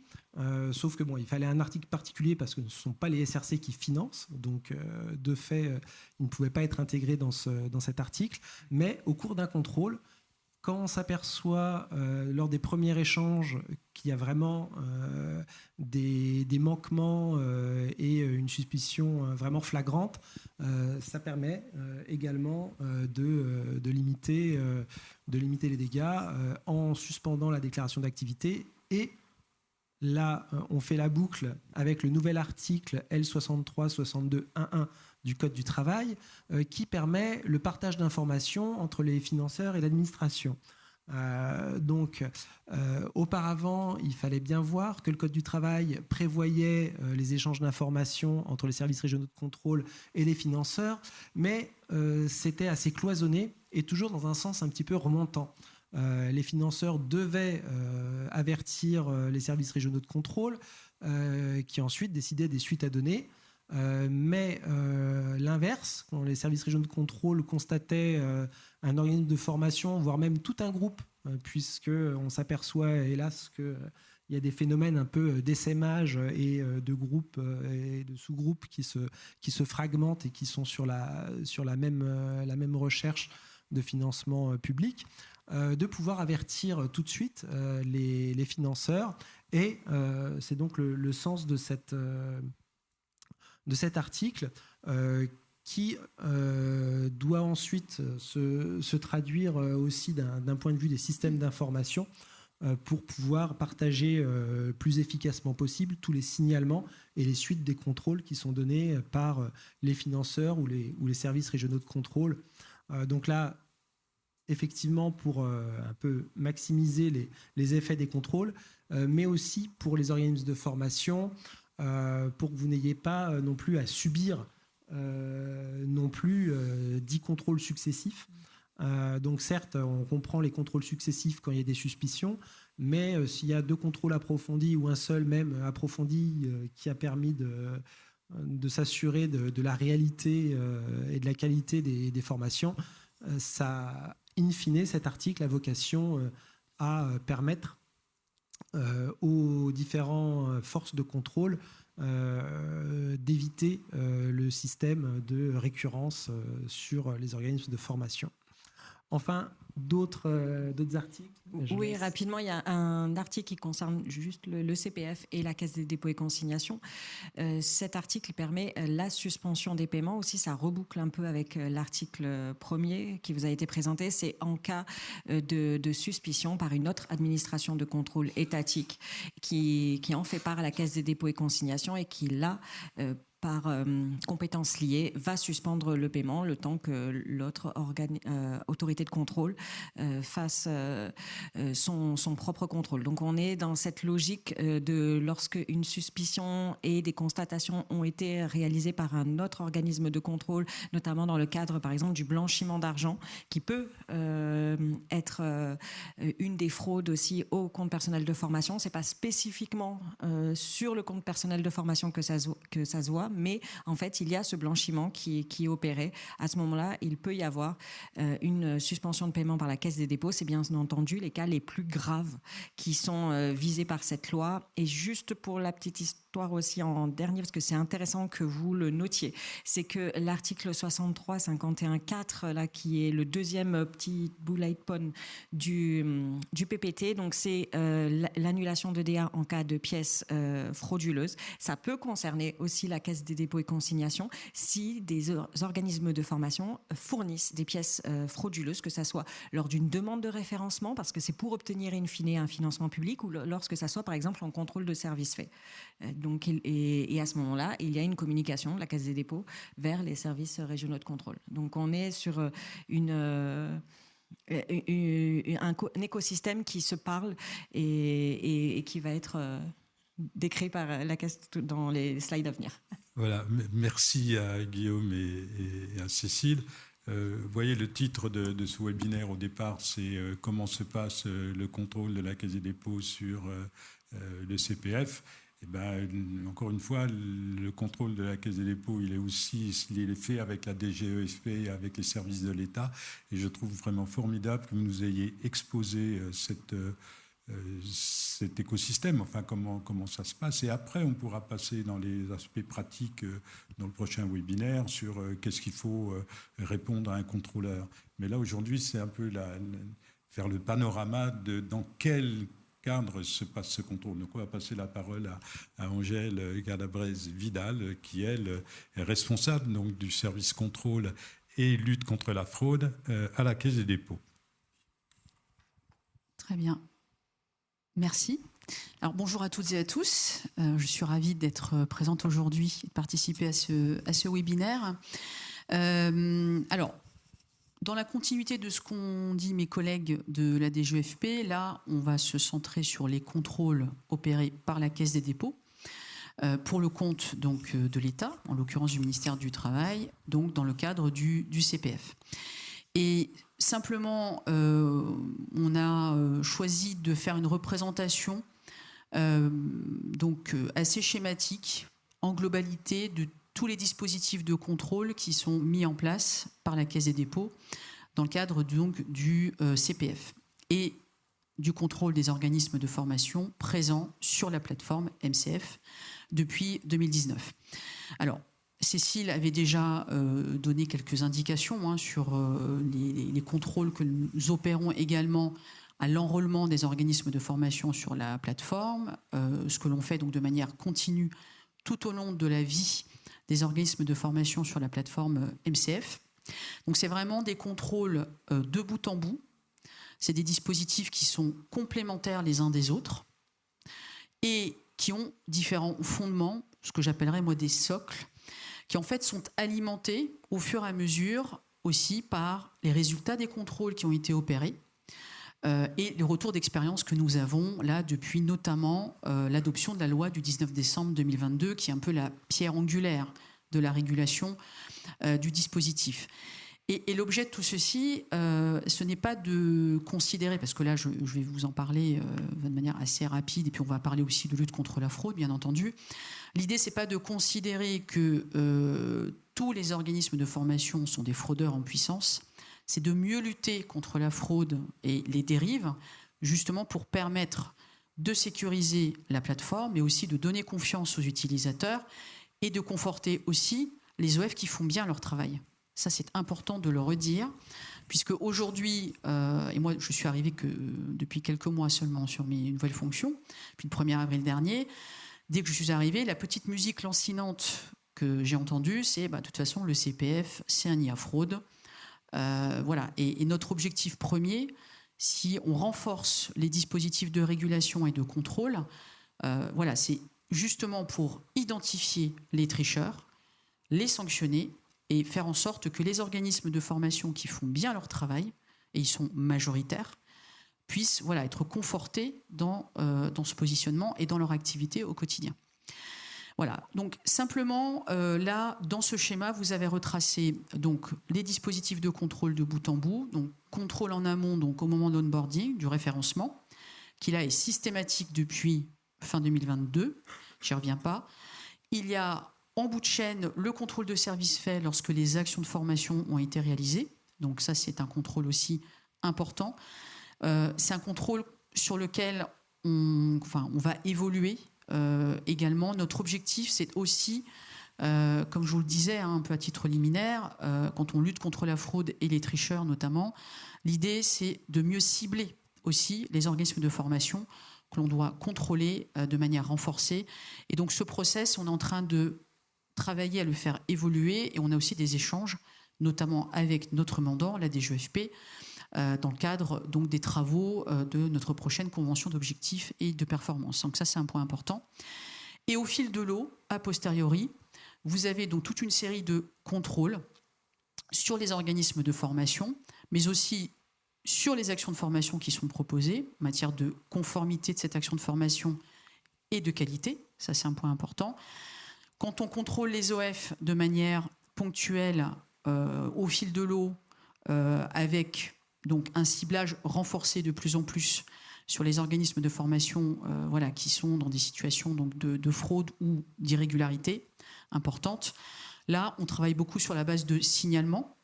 Speaker 4: sauf que bon, il fallait un article particulier parce que ce ne sont pas les SRC qui financent, donc de fait, ils ne pouvaient pas être intégrés dans cet article. Mais au cours d'un contrôle, quand on s'aperçoit lors des premiers échanges qu'il y a vraiment des manquements et une suspicion vraiment flagrante, ça permet également de limiter les dégâts en suspendant la déclaration d'activité. Et là, on fait la boucle avec le nouvel article L636211 du Code du travail qui permet le partage d'informations entre les financeurs et l'administration. Auparavant, il fallait bien voir que le Code du travail prévoyait les échanges d'informations entre les services régionaux de contrôle et les financeurs, mais c'était assez cloisonné et toujours dans un sens un petit peu remontant. Les financeurs devaient avertir les services régionaux de contrôle qui ensuite décidaient des suites à donner. Mais l'inverse, quand les services régionaux de contrôle constataient un organisme de formation, voire même tout un groupe, puisqu'on s'aperçoit hélas qu'il y a des phénomènes un peu d'essaimage et de groupes et de sous-groupes qui se fragmentent et qui sont sur la même recherche de financement public, de pouvoir avertir tout de suite les financeurs. Et c'est donc le sens de cet article qui doit ensuite se traduire aussi d'un point de vue des systèmes d'information pour pouvoir partager plus efficacement possible tous les signalements et les suites des contrôles qui sont donnés par les financeurs ou les services régionaux de contrôle. Donc là, effectivement, pour un peu maximiser les effets des contrôles, mais aussi pour les organismes de formation, pour que vous n'ayez pas non plus à subir 10 contrôles successifs. Donc certes, on comprend les contrôles successifs quand il y a des suspicions, mais s'il y a 2 contrôles approfondis ou un seul même approfondi qui a permis de s'assurer de la réalité et de la qualité des formations, ça, in fine, cet article a vocation à permettre aux différentes forces de contrôle d'éviter le système de récurrence sur les organismes de formation. Enfin, d'autres articles.
Speaker 5: Oui, rapidement, il y a un article qui concerne juste le CPF et la Caisse des dépôts et consignations. Cet article permet la suspension des paiements. Aussi, ça reboucle un peu avec l'article premier qui vous a été présenté. C'est en cas de suspicion par une autre administration de contrôle étatique qui en fait part à la Caisse des dépôts et consignations et qui, là, par compétences liées, va suspendre le paiement le temps que l'autre autorité de contrôle fasse son propre contrôle. Donc on est dans cette logique de lorsque une suspicion et des constatations ont été réalisées par un autre organisme de contrôle, notamment dans le cadre par exemple du blanchiment d'argent, qui peut être une des fraudes aussi au compte personnel de formation. C'est pas spécifiquement sur le compte personnel de formation que ça se voit, mais en fait, il y a ce blanchiment qui est opéré. À ce moment-là, il peut y avoir une suspension de paiement par la Caisse des dépôts. C'est bien entendu les cas les plus graves qui sont visés par cette loi. Et juste pour la petite histoire aussi en dernier, parce que c'est intéressant que vous le notiez, c'est que l'article 63-51-4, là, qui est le deuxième petit bullet point du PPT, donc c'est l'annulation de DA en cas de pièces frauduleuses. Ça peut concerner aussi la Caisse Caisse des dépôts et consignations si des organismes de formation fournissent des pièces frauduleuses, que ça soit lors d'une demande de référencement, parce que c'est pour obtenir in fine un financement public, ou lorsque ça soit par exemple en contrôle de service fait. Donc, et à ce moment-là, il y a une communication de la Caisse des dépôts vers les services régionaux de contrôle. Donc on est sur un écosystème qui se parle et qui va être décrit par la Caisse dans les slides à venir.
Speaker 2: Voilà, merci à Guillaume et à Cécile. Vous voyez, le titre de ce webinaire au départ, c'est comment se passe le contrôle de la Caisse des dépôts sur le CPF. Et ben, encore une fois, le contrôle de la Caisse des dépôts, il est fait avec la DGEFP et avec les services de l'État. Et je trouve vraiment formidable que vous nous ayez exposé cet écosystème, enfin comment ça se passe. Et après, on pourra passer dans les aspects pratiques dans le prochain webinaire sur qu'est-ce qu'il faut répondre à un contrôleur. Mais là, aujourd'hui, c'est un peu faire le panorama de dans quel cadre se passe ce contrôle. Donc on va passer la parole à Angèle Calabrese-Vidal, qui, elle, est responsable donc, du service contrôle et lutte contre la fraude à la Caisse des dépôts.
Speaker 6: Très bien. Merci. Alors bonjour à toutes et à tous. Je suis ravie d'être présente aujourd'hui et de participer à ce webinaire. Alors, dans la continuité de ce qu'ont dit mes collègues de la DGEFP, là, on va se centrer sur les contrôles opérés par la Caisse des dépôts pour le compte donc, de l'État, en l'occurrence du ministère du Travail, donc dans le cadre du CPF. Et simplement, on a choisi de faire une représentation donc assez schématique, en globalité, de tous les dispositifs de contrôle qui sont mis en place par la Caisse des dépôts dans le cadre donc du CPF et du contrôle des organismes de formation présents sur la plateforme MCF depuis 2019. Alors, Cécile avait déjà donné quelques indications sur les contrôles que nous opérons également à l'enrôlement des organismes de formation sur la plateforme, ce que l'on fait donc de manière continue tout au long de la vie des organismes de formation sur la plateforme MCF. Donc c'est vraiment des contrôles de bout en bout. C'est des dispositifs qui sont complémentaires les uns des autres et qui ont différents fondements, ce que j'appellerais moi des socles, qui en fait sont alimentés au fur et à mesure aussi par les résultats des contrôles qui ont été opérés et les retours d'expérience que nous avons là depuis notamment l'adoption de la loi du 19 décembre 2022 qui est un peu la pierre angulaire de la régulation du dispositif. Et l'objet de tout ceci, ce n'est pas de considérer, parce que là je vais vous en parler de manière assez rapide, et puis on va parler aussi de lutte contre la fraude, bien entendu. L'idée, c'est pas de considérer que tous les organismes de formation sont des fraudeurs en puissance, c'est de mieux lutter contre la fraude et les dérives, justement pour permettre de sécuriser la plateforme, mais aussi de donner confiance aux utilisateurs et de conforter aussi les OF qui font bien leur travail. Ça, c'est important de le redire, puisque aujourd'hui, et moi, je suis arrivée que depuis quelques mois seulement sur mes nouvelles fonctions, puis le 1er avril dernier, dès que je suis arrivée, la petite musique lancinante que j'ai entendue, c'est de toute façon, le CPF, c'est un IA fraude. Voilà. Et notre objectif premier, si on renforce les dispositifs de régulation et de contrôle, voilà, c'est justement pour identifier les tricheurs, les sanctionner et faire en sorte que les organismes de formation qui font bien leur travail, et ils sont majoritaires, puissent être confortés dans ce positionnement et dans leur activité au quotidien. Voilà, donc simplement, là, dans ce schéma, vous avez retracé donc, les dispositifs de contrôle de bout en bout, donc contrôle en amont donc, au moment de l'onboarding, du référencement, qui là est systématique depuis fin 2022, j'y reviens pas. Il y a en bout de chaîne le contrôle de service fait lorsque les actions de formation ont été réalisées, donc ça c'est un contrôle aussi important. C'est un contrôle sur lequel on va évoluer également. Notre objectif, c'est aussi, comme je vous le disais, un peu à titre liminaire, quand on lutte contre la fraude et les tricheurs notamment, l'idée, c'est de mieux cibler aussi les organismes de formation que l'on doit contrôler de manière renforcée. Et donc, ce process, on est en train de travailler à le faire évoluer et on a aussi des échanges, notamment avec notre mandant, la DGEFP, dans le cadre donc, des travaux de notre prochaine convention d'objectifs et de performance. Donc ça, c'est un point important. Et au fil de l'eau, a posteriori, vous avez donc toute une série de contrôles sur les organismes de formation, mais aussi sur les actions de formation qui sont proposées, en matière de conformité de cette action de formation et de qualité. Ça, c'est un point important. Quand on contrôle les OF de manière ponctuelle, au fil de l'eau, avec donc, un ciblage renforcé de plus en plus sur les organismes de formation qui sont dans des situations donc, de fraude ou d'irrégularité importante. Là, on travaille beaucoup sur la base de signalements.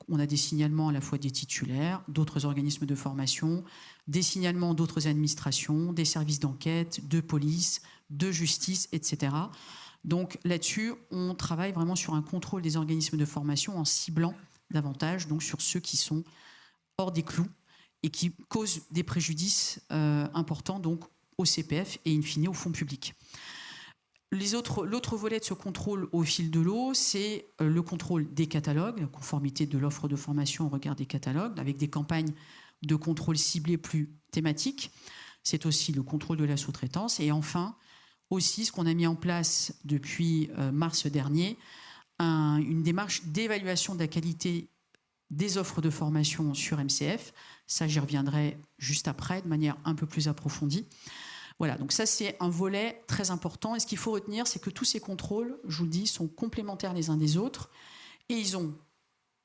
Speaker 6: On a des signalements à la fois des titulaires, d'autres organismes de formation, des signalements d'autres administrations, des services d'enquête, de police, de justice, etc. Donc là-dessus, on travaille vraiment sur un contrôle des organismes de formation en ciblant davantage donc, sur ceux qui sont hors des clous et qui causent des préjudices importants donc, au CPF et in fine au fonds public. L'autre volet de ce contrôle au fil de l'eau, c'est le contrôle des catalogues, la conformité de l'offre de formation au regard des catalogues, avec des campagnes de contrôle ciblées plus thématiques. C'est aussi le contrôle de la sous-traitance. Et enfin, aussi ce qu'on a mis en place depuis mars dernier, une démarche d'évaluation de la qualité des offres de formation sur MCF. Ça, j'y reviendrai juste après, de manière un peu plus approfondie. Voilà, donc ça c'est un volet très important. Et ce qu'il faut retenir, c'est que tous ces contrôles, je vous le dis, sont complémentaires les uns des autres. Et ils ont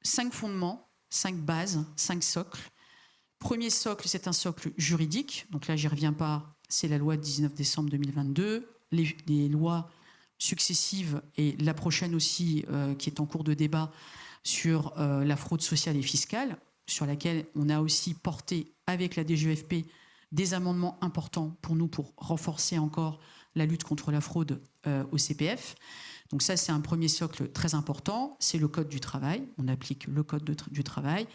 Speaker 6: 5 fondements, 5 bases, 5 socles. Premier socle, c'est un socle juridique. Donc là, j'y reviens pas, c'est la loi de 19 décembre 2022. Les lois successives et la prochaine aussi, qui est en cours de débat sur la fraude sociale et fiscale, sur laquelle on a aussi porté avec la DGEFP des amendements importants pour nous pour renforcer encore la lutte contre la fraude au CPF. Donc ça, c'est un premier socle très important. C'est le Code du travail. On applique le Code du travail.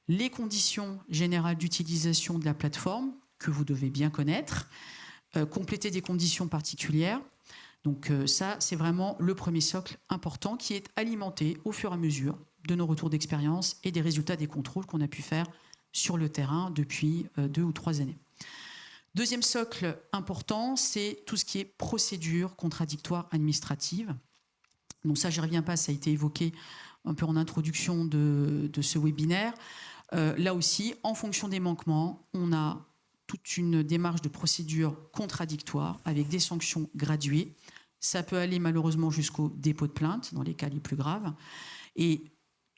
Speaker 6: Les conditions générales d'utilisation de la plateforme, que vous devez bien connaître. Compléter des conditions particulières. Donc ça, c'est vraiment le premier socle important qui est alimenté au fur et à mesure de nos retours d'expérience et des résultats des contrôles qu'on a pu faire sur le terrain depuis 2 ou 3 années. Deuxième socle important, c'est tout ce qui est procédure contradictoire administrative. Donc ça, je n'y reviens pas, ça a été évoqué un peu en introduction de ce webinaire. Là aussi, en fonction des manquements, on a toute une démarche de procédure contradictoire avec des sanctions graduées. Ça peut aller malheureusement jusqu'au dépôt de plainte dans les cas les plus graves. Et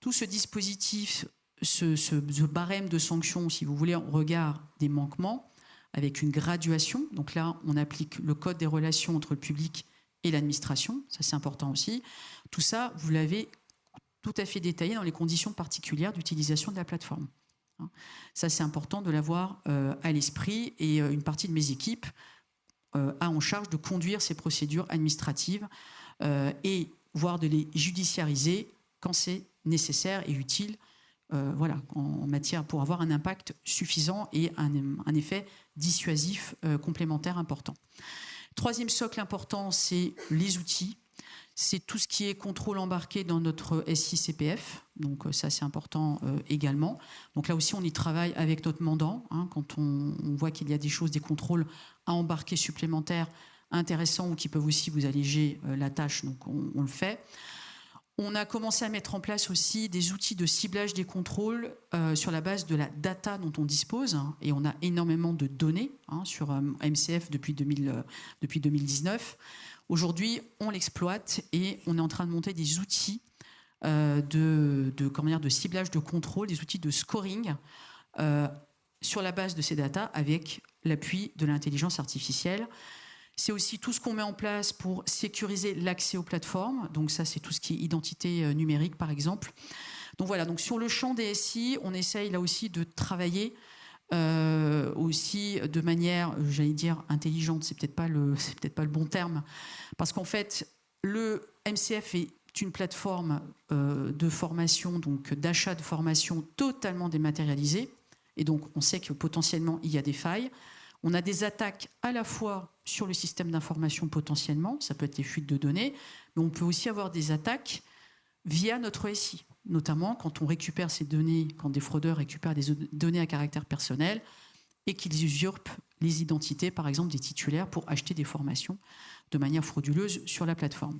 Speaker 6: tout ce dispositif, ce barème de sanctions, si vous voulez, en regard des manquements, avec une graduation. Donc là, on applique le code des relations entre le public et l'administration. Ça, c'est important aussi. Tout ça, vous l'avez tout à fait détaillé dans les conditions particulières d'utilisation de la plateforme. Ça, c'est important de l'avoir à l'esprit. Et une partie de mes équipes a en charge de conduire ces procédures administratives et voire de les judiciariser quand c'est nécessaire et utile. En matière pour avoir un impact suffisant et un effet dissuasif complémentaire important. Troisième socle important, c'est les outils. C'est tout ce qui est contrôle embarqué dans notre SI CPF. Donc ça, c'est important également. Donc là aussi, on y travaille avec notre mandant. Quand on voit qu'il y a des choses, des contrôles à embarquer supplémentaires intéressants ou qui peuvent aussi vous alléger la tâche, donc on le fait. On a commencé à mettre en place aussi des outils de ciblage des contrôles sur la base de la data dont on dispose. Et on a énormément de données sur MCF depuis 2019. Aujourd'hui, on l'exploite et on est en train de monter des outils de ciblage de contrôle, des outils de scoring sur la base de ces datas avec l'appui de l'intelligence artificielle. C'est aussi tout ce qu'on met en place pour sécuriser l'accès aux plateformes. Donc ça, c'est tout ce qui est identité numérique, par exemple. Donc voilà, donc sur le champ des SI, on essaye là aussi de travailler aussi de manière, j'allais dire, intelligente. C'est peut-être pas le bon terme. Parce qu'en fait, le MCF est une plateforme de formation, donc d'achat de formation totalement dématérialisée. Et donc, on sait que potentiellement, il y a des failles. On a des attaques à la fois sur le système d'information potentiellement, ça peut être les fuites de données, mais on peut aussi avoir des attaques via notre SI, notamment quand on récupère ces données, quand des fraudeurs récupèrent des données à caractère personnel et qu'ils usurpent les identités, par exemple, des titulaires pour acheter des formations de manière frauduleuse sur la plateforme.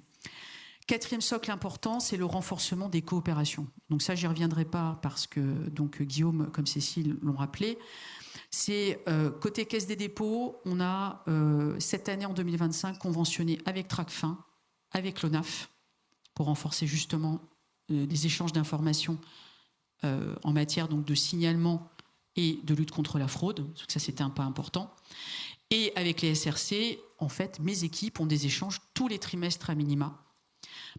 Speaker 6: Quatrième socle important, c'est le renforcement des coopérations. Donc ça, j'y reviendrai pas parce que donc Guillaume comme Cécile l'ont rappelé. C'est côté Caisse des dépôts, on a cette année en 2025 conventionné avec Tracfin, avec l'ONAF, pour renforcer justement les échanges d'informations en matière donc de signalement et de lutte contre la fraude. Parce que ça, c'était un pas important. Et avec les SRC, en fait, mes équipes ont des échanges tous les trimestres à minima.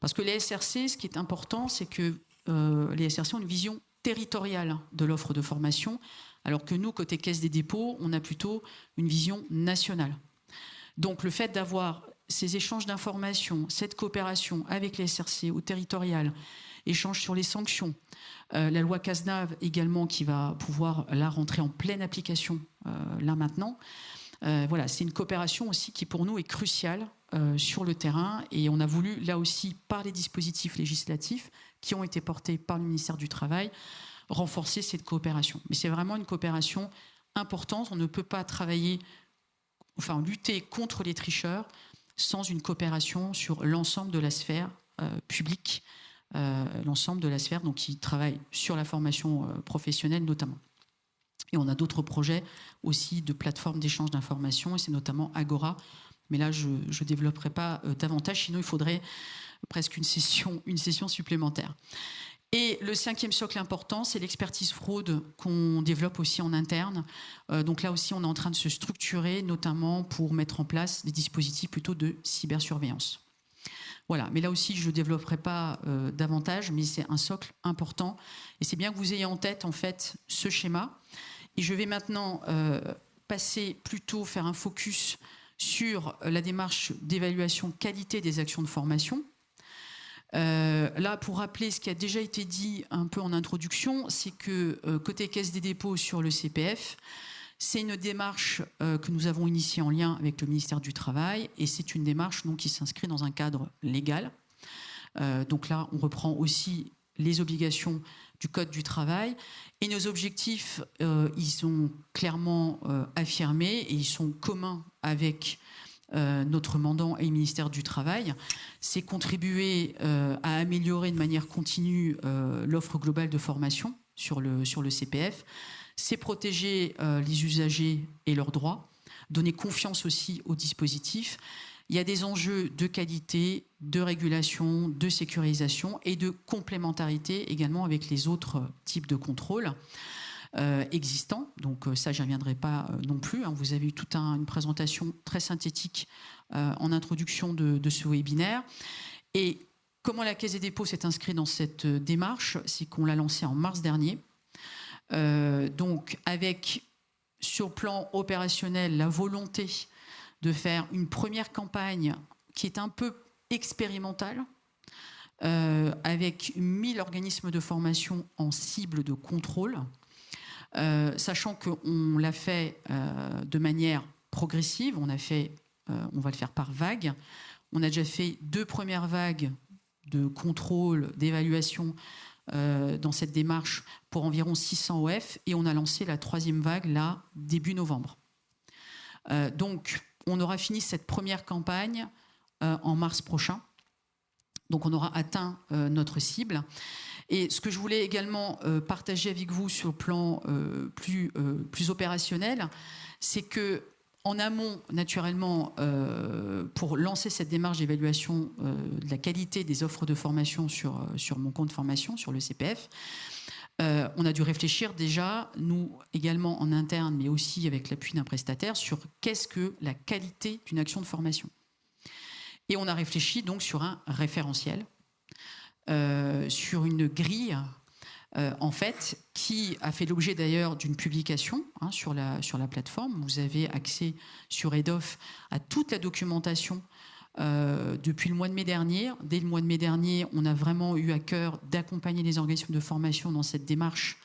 Speaker 6: Parce que les SRC, ce qui est important, c'est que les SRC ont une vision territoriale de l'offre de formation, alors que nous, côté Caisse des dépôts, on a plutôt une vision nationale. Donc le fait d'avoir ces échanges d'informations, cette coopération avec les SRC au territorial, échange sur les sanctions, la loi Cazenave également qui va pouvoir là rentrer en pleine application là maintenant. Voilà, c'est une coopération aussi qui pour nous est cruciale sur le terrain et on a voulu là aussi par les dispositifs législatifs qui ont été portés par le ministère du Travail renforcer cette coopération. Mais c'est vraiment une coopération importante, on ne peut pas lutter contre les tricheurs sans une coopération sur l'ensemble de la sphère publique, l'ensemble de la sphère donc, qui travaille sur la formation professionnelle notamment. Et on a d'autres projets aussi de plateformes d'échange d'informations, et c'est notamment Agora. Mais là, je ne développerai pas davantage, sinon il faudrait presque une session supplémentaire. Et le cinquième socle important, c'est l'expertise fraude qu'on développe aussi en interne. Donc là aussi, on est en train de se structurer, notamment pour mettre en place des dispositifs plutôt de cybersurveillance. Voilà, mais là aussi, je ne développerai pas davantage, mais c'est un socle important. Et c'est bien que vous ayez en tête, en fait, ce schéma. Et je vais maintenant faire un focus sur la démarche d'évaluation qualité des actions de formation. Là, pour rappeler ce qui a déjà été dit un peu en introduction, c'est que côté Caisse des dépôts sur le CPF, c'est une démarche que nous avons initiée en lien avec le ministère du Travail et c'est une démarche donc, qui s'inscrit dans un cadre légal. Donc là, on reprend aussi les obligations du Code du travail et nos objectifs, ils sont clairement affirmés et ils sont communs avec notre mandant et le ministère du Travail. C'est contribuer à améliorer de manière continue l'offre globale de formation sur le CPF. C'est protéger les usagers et leurs droits, donner confiance aussi au dispositif. Il y a des enjeux de qualité, de régulation, de sécurisation et de complémentarité également avec les autres types de contrôles existants. Donc ça, je n'y reviendrai pas non plus. Vous avez eu toute une présentation très synthétique en introduction de ce webinaire. Et comment la Caisse des dépôts s'est inscrite dans cette démarche, c'est qu'on l'a lancée en mars dernier. Donc avec, sur le plan opérationnel, la volonté de faire une première campagne qui est un peu expérimentale, avec 1000 organismes de formation en cible de contrôle, sachant qu'on l'a fait de manière progressive, on va le faire par vague. On a déjà fait 2 premières vagues de contrôle, d'évaluation dans cette démarche pour environ 600 OF et on a lancé la 3e vague là, début novembre. Donc, on aura fini cette première campagne en mars prochain. Donc, on aura atteint notre cible. Et ce que je voulais également partager avec vous sur le plan plus opérationnel, c'est que en amont, naturellement, pour lancer cette démarche d'évaluation de la qualité des offres de formation sur mon compte formation, sur le CPF, on a dû réfléchir déjà, nous également en interne, mais aussi avec l'appui d'un prestataire, sur qu'est-ce que la qualité d'une action de formation. Et on a réfléchi donc sur un référentiel, sur une grille, en fait, qui a fait l'objet d'ailleurs d'une publication sur la plateforme. Vous avez accès sur EDOF à toute la documentation depuis le mois de mai dernier. Dès le mois de mai dernier, on a vraiment eu à cœur d'accompagner les organismes de formation dans cette démarche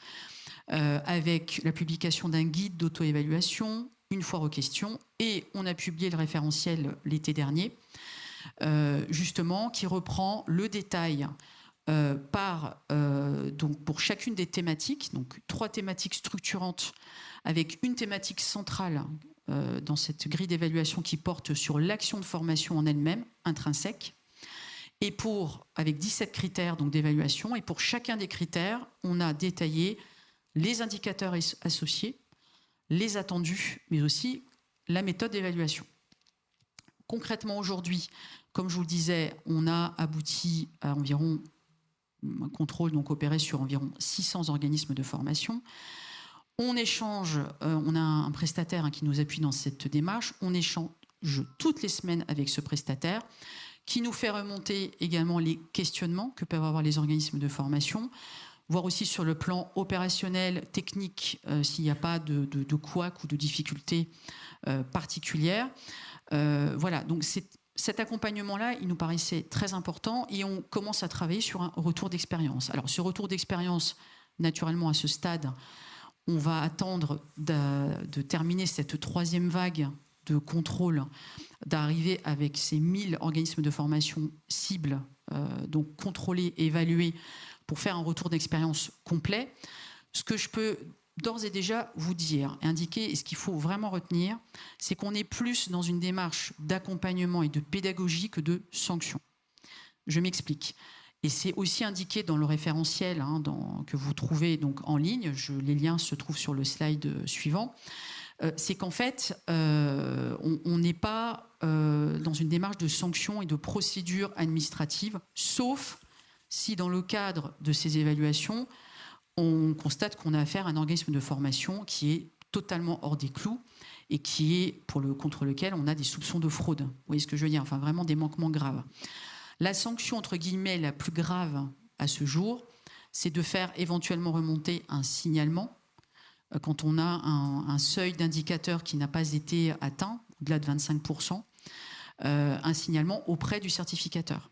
Speaker 6: avec la publication d'un guide d'auto-évaluation, une foire aux questions, et on a publié le référentiel l'été dernier. justement, qui reprend le détail donc pour chacune des thématiques, donc 3 thématiques structurantes avec une thématique centrale dans cette grille d'évaluation qui porte sur l'action de formation en elle-même, intrinsèque, et avec 17 critères donc, d'évaluation. Et pour chacun des critères, on a détaillé les indicateurs associés, les attendus, mais aussi la méthode d'évaluation. Concrètement, aujourd'hui, comme je vous le disais, on a abouti à environ un contrôle donc opéré sur environ 600 organismes de formation. On échange, on a un prestataire qui nous appuie dans cette démarche, on échange toutes les semaines avec ce prestataire qui nous fait remonter également les questionnements que peuvent avoir les organismes de formation, voir aussi sur le plan opérationnel, technique, s'il n'y a pas de couac ou de difficultés particulières. Voilà, donc cet accompagnement-là, il nous paraissait très important et on commence à travailler sur un retour d'expérience. Alors, ce retour d'expérience, naturellement, à ce stade, on va attendre de terminer cette 3e vague de contrôle, d'arriver avec ces 1000 organismes de formation cibles, donc contrôlés et évalués pour faire un retour d'expérience complet. Ce que je peux d'ores et déjà vous dire, indiquer, et ce qu'il faut vraiment retenir, c'est qu'on est plus dans une démarche d'accompagnement et de pédagogie que de sanction. Je m'explique. Et c'est aussi indiqué dans le référentiel que vous trouvez donc en ligne. Les liens se trouvent sur le slide suivant. C'est qu'en fait, on n'est pas dans une démarche de sanction et de procédure administrative, sauf si dans le cadre de ces évaluations, on constate qu'on a affaire à un organisme de formation qui est totalement hors des clous et qui est contre lequel on a des soupçons de fraude. Vous voyez ce que je veux dire ? Enfin, vraiment des manquements graves. La sanction, entre guillemets, la plus grave à ce jour, c'est de faire éventuellement remonter un signalement quand on a un seuil d'indicateur qui n'a pas été atteint, au-delà de 25%, un signalement auprès du certificateur.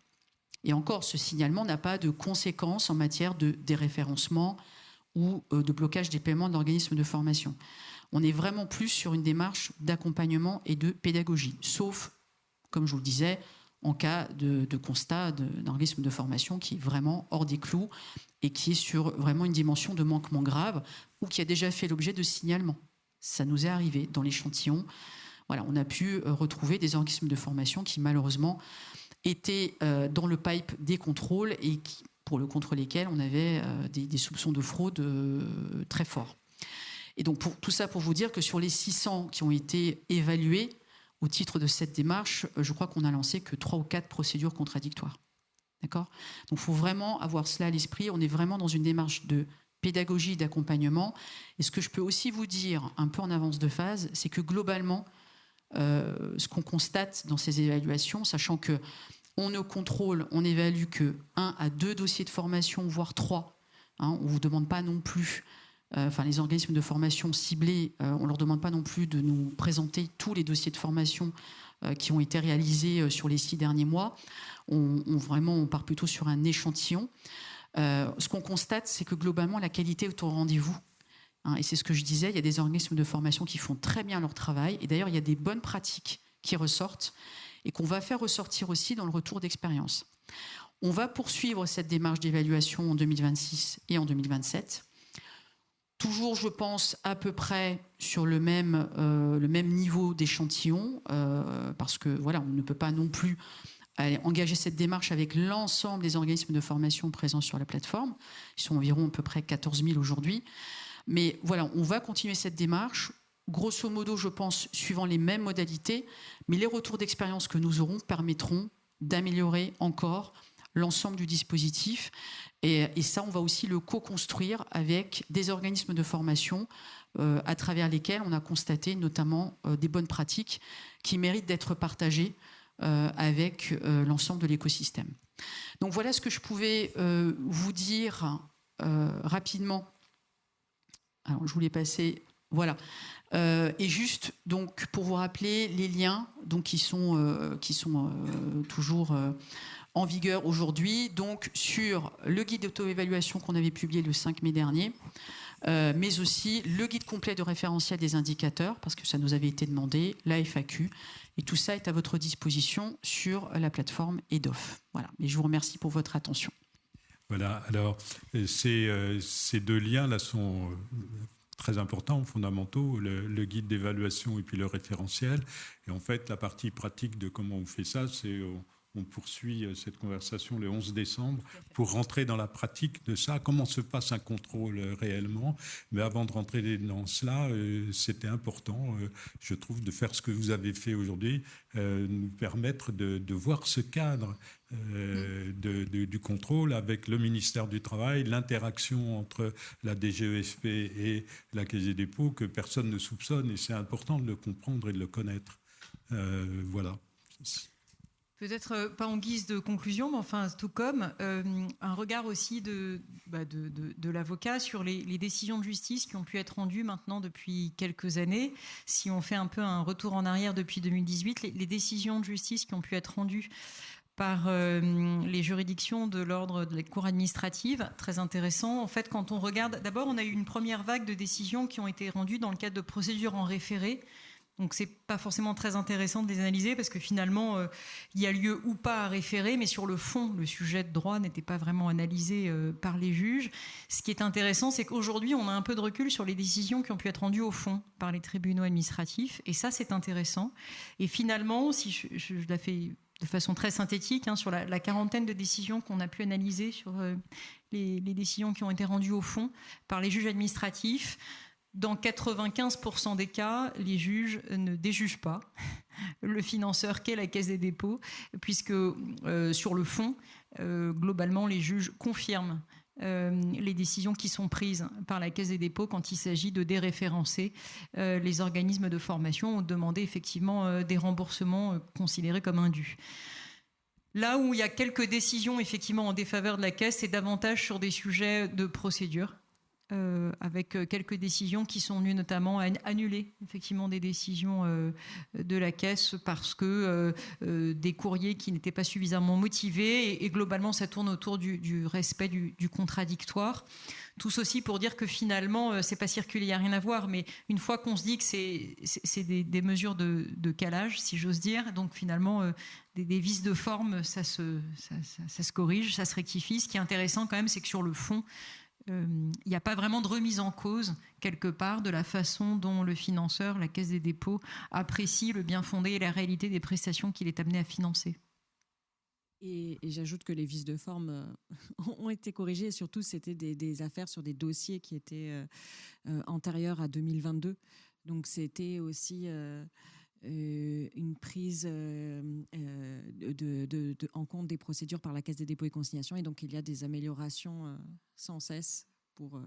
Speaker 6: Et encore, ce signalement n'a pas de conséquences en matière de déréférencement ou de blocage des paiements de l'organisme de formation. On est vraiment plus sur une démarche d'accompagnement et de pédagogie, sauf, comme je vous le disais, en cas de constat d'un organisme de formation qui est vraiment hors des clous et qui est sur vraiment une dimension de manquement grave ou qui a déjà fait l'objet de signalement. Ça nous est arrivé dans l'échantillon. Voilà, on a pu retrouver des organismes de formation qui, malheureusement, étaient dans le pipe des contrôles et contre lesquels on avait des soupçons de fraude très forts. Et donc, tout ça pour vous dire que sur les 600 qui ont été évalués, au titre de cette démarche, je crois qu'on a lancé que 3 ou 4 procédures contradictoires. D'accord ? Donc, il faut vraiment avoir cela à l'esprit. On est vraiment dans une démarche de pédagogie et d'accompagnement. Et ce que je peux aussi vous dire, un peu en avance de phase, c'est que globalement, ce qu'on constate dans ces évaluations, sachant qu'on ne contrôle, on évalue que 1 à 2 dossiers de formation, voire 3. On ne vous demande pas non plus... les organismes de formation ciblés, on ne leur demande pas non plus de nous présenter tous les dossiers de formation qui ont été réalisés sur les 6 derniers mois. On part plutôt sur un échantillon. Ce qu'on constate, c'est que globalement, la qualité est au rendez-vous. Et c'est ce que je disais, il y a des organismes de formation qui font très bien leur travail. Et d'ailleurs, il y a des bonnes pratiques qui ressortent et qu'on va faire ressortir aussi dans le retour d'expérience. On va poursuivre cette démarche d'évaluation en 2026 et en 2027. Toujours, je pense, à peu près sur le même niveau d'échantillon, parce que voilà, on ne peut pas non plus engager cette démarche avec l'ensemble des organismes de formation présents sur la plateforme. Ils sont environ à peu près 14 000 aujourd'hui. Mais voilà, on va continuer cette démarche, grosso modo, je pense, suivant les mêmes modalités, mais les retours d'expérience que nous aurons permettront d'améliorer encore l'ensemble du dispositif. Et ça, on va aussi le co-construire avec des organismes de formation à travers lesquels on a constaté notamment des bonnes pratiques qui méritent d'être partagées avec l'ensemble de l'écosystème. Donc voilà ce que je pouvais vous dire rapidement. Alors, je voulais passer... Voilà. Et juste, donc, pour vous rappeler les liens donc, qui sont toujours... en vigueur aujourd'hui, donc sur le guide d'auto-évaluation qu'on avait publié le 5 mai dernier, mais aussi le guide complet de référentiel des indicateurs, parce que ça nous avait été demandé, la FAQ, et tout ça est à votre disposition sur la plateforme EDOF. Voilà, et je vous remercie pour votre attention.
Speaker 2: Voilà, alors ces deux liens-là sont très importants, fondamentaux, le guide d'évaluation et puis le référentiel. Et en fait, la partie pratique de comment on fait ça, c'est on poursuit cette conversation le 11 décembre pour rentrer dans la pratique de ça, comment se passe un contrôle réellement. Mais avant de rentrer dans cela, c'était important, je trouve, de faire ce que vous avez fait aujourd'hui, nous permettre de voir ce cadre du contrôle avec le ministère du Travail, l'interaction entre la DGEFP et la Caisse des dépôts que personne ne soupçonne, et c'est important de le comprendre et de le connaître. Voilà.
Speaker 3: Peut-être pas en guise de conclusion, mais enfin, tout comme un regard aussi de l'avocat sur les décisions de justice qui ont pu être rendues maintenant depuis quelques années. Si on fait un peu un retour en arrière depuis 2018, les décisions de justice qui ont pu être rendues par les juridictions de l'ordre de la cour administrative, très intéressant. En fait, quand on regarde, d'abord, on a eu une première vague de décisions qui ont été rendues dans le cadre de procédures en référé. Donc, c'est pas forcément très intéressant de les analyser parce que finalement, il y a lieu ou pas à référer, mais sur le fond, le sujet de droit n'était pas vraiment analysé par les juges. Ce qui est intéressant, c'est qu'aujourd'hui, on a un peu de recul sur les décisions qui ont pu être rendues au fond par les tribunaux administratifs, et ça, c'est intéressant. Et finalement, si je la fais de façon très synthétique, sur la quarantaine de décisions qu'on a pu analyser sur les décisions qui ont été rendues au fond par les juges administratifs, dans 95% des cas, les juges ne déjugent pas le financeur qu'est la Caisse des dépôts, puisque sur le fond, globalement, les juges confirment les décisions qui sont prises par la Caisse des dépôts quand il s'agit de déréférencer les organismes de formation ou de demander effectivement des remboursements considérés comme indus. Là où il y a quelques décisions effectivement en défaveur de la Caisse, c'est davantage sur des sujets de procédure. Avec quelques décisions qui sont venues notamment à annuler effectivement des décisions de la Caisse parce que des courriers qui n'étaient pas suffisamment motivés, et globalement ça tourne autour du respect du contradictoire. Tout ceci pour dire que finalement c'est pas circulé, il n'y a rien à voir, mais une fois qu'on se dit que c'est des mesures de calage, si j'ose dire, donc finalement des vices de forme, ça se corrige, ça se rectifie. Ce qui est intéressant quand même, c'est que sur le fond, il n'y a pas vraiment de remise en cause, quelque part, de la façon dont le financeur, la Caisse des dépôts, apprécie le bien fondé et la réalité des prestations qu'il est amené à financer.
Speaker 5: Et j'ajoute que les vices de forme ont été corrigés. Et surtout, c'était des affaires sur des dossiers qui étaient antérieurs à 2022. Donc, c'était aussi une prise en compte des procédures par la Caisse des dépôts et consignations. Et donc, il y a des améliorations sans cesse pour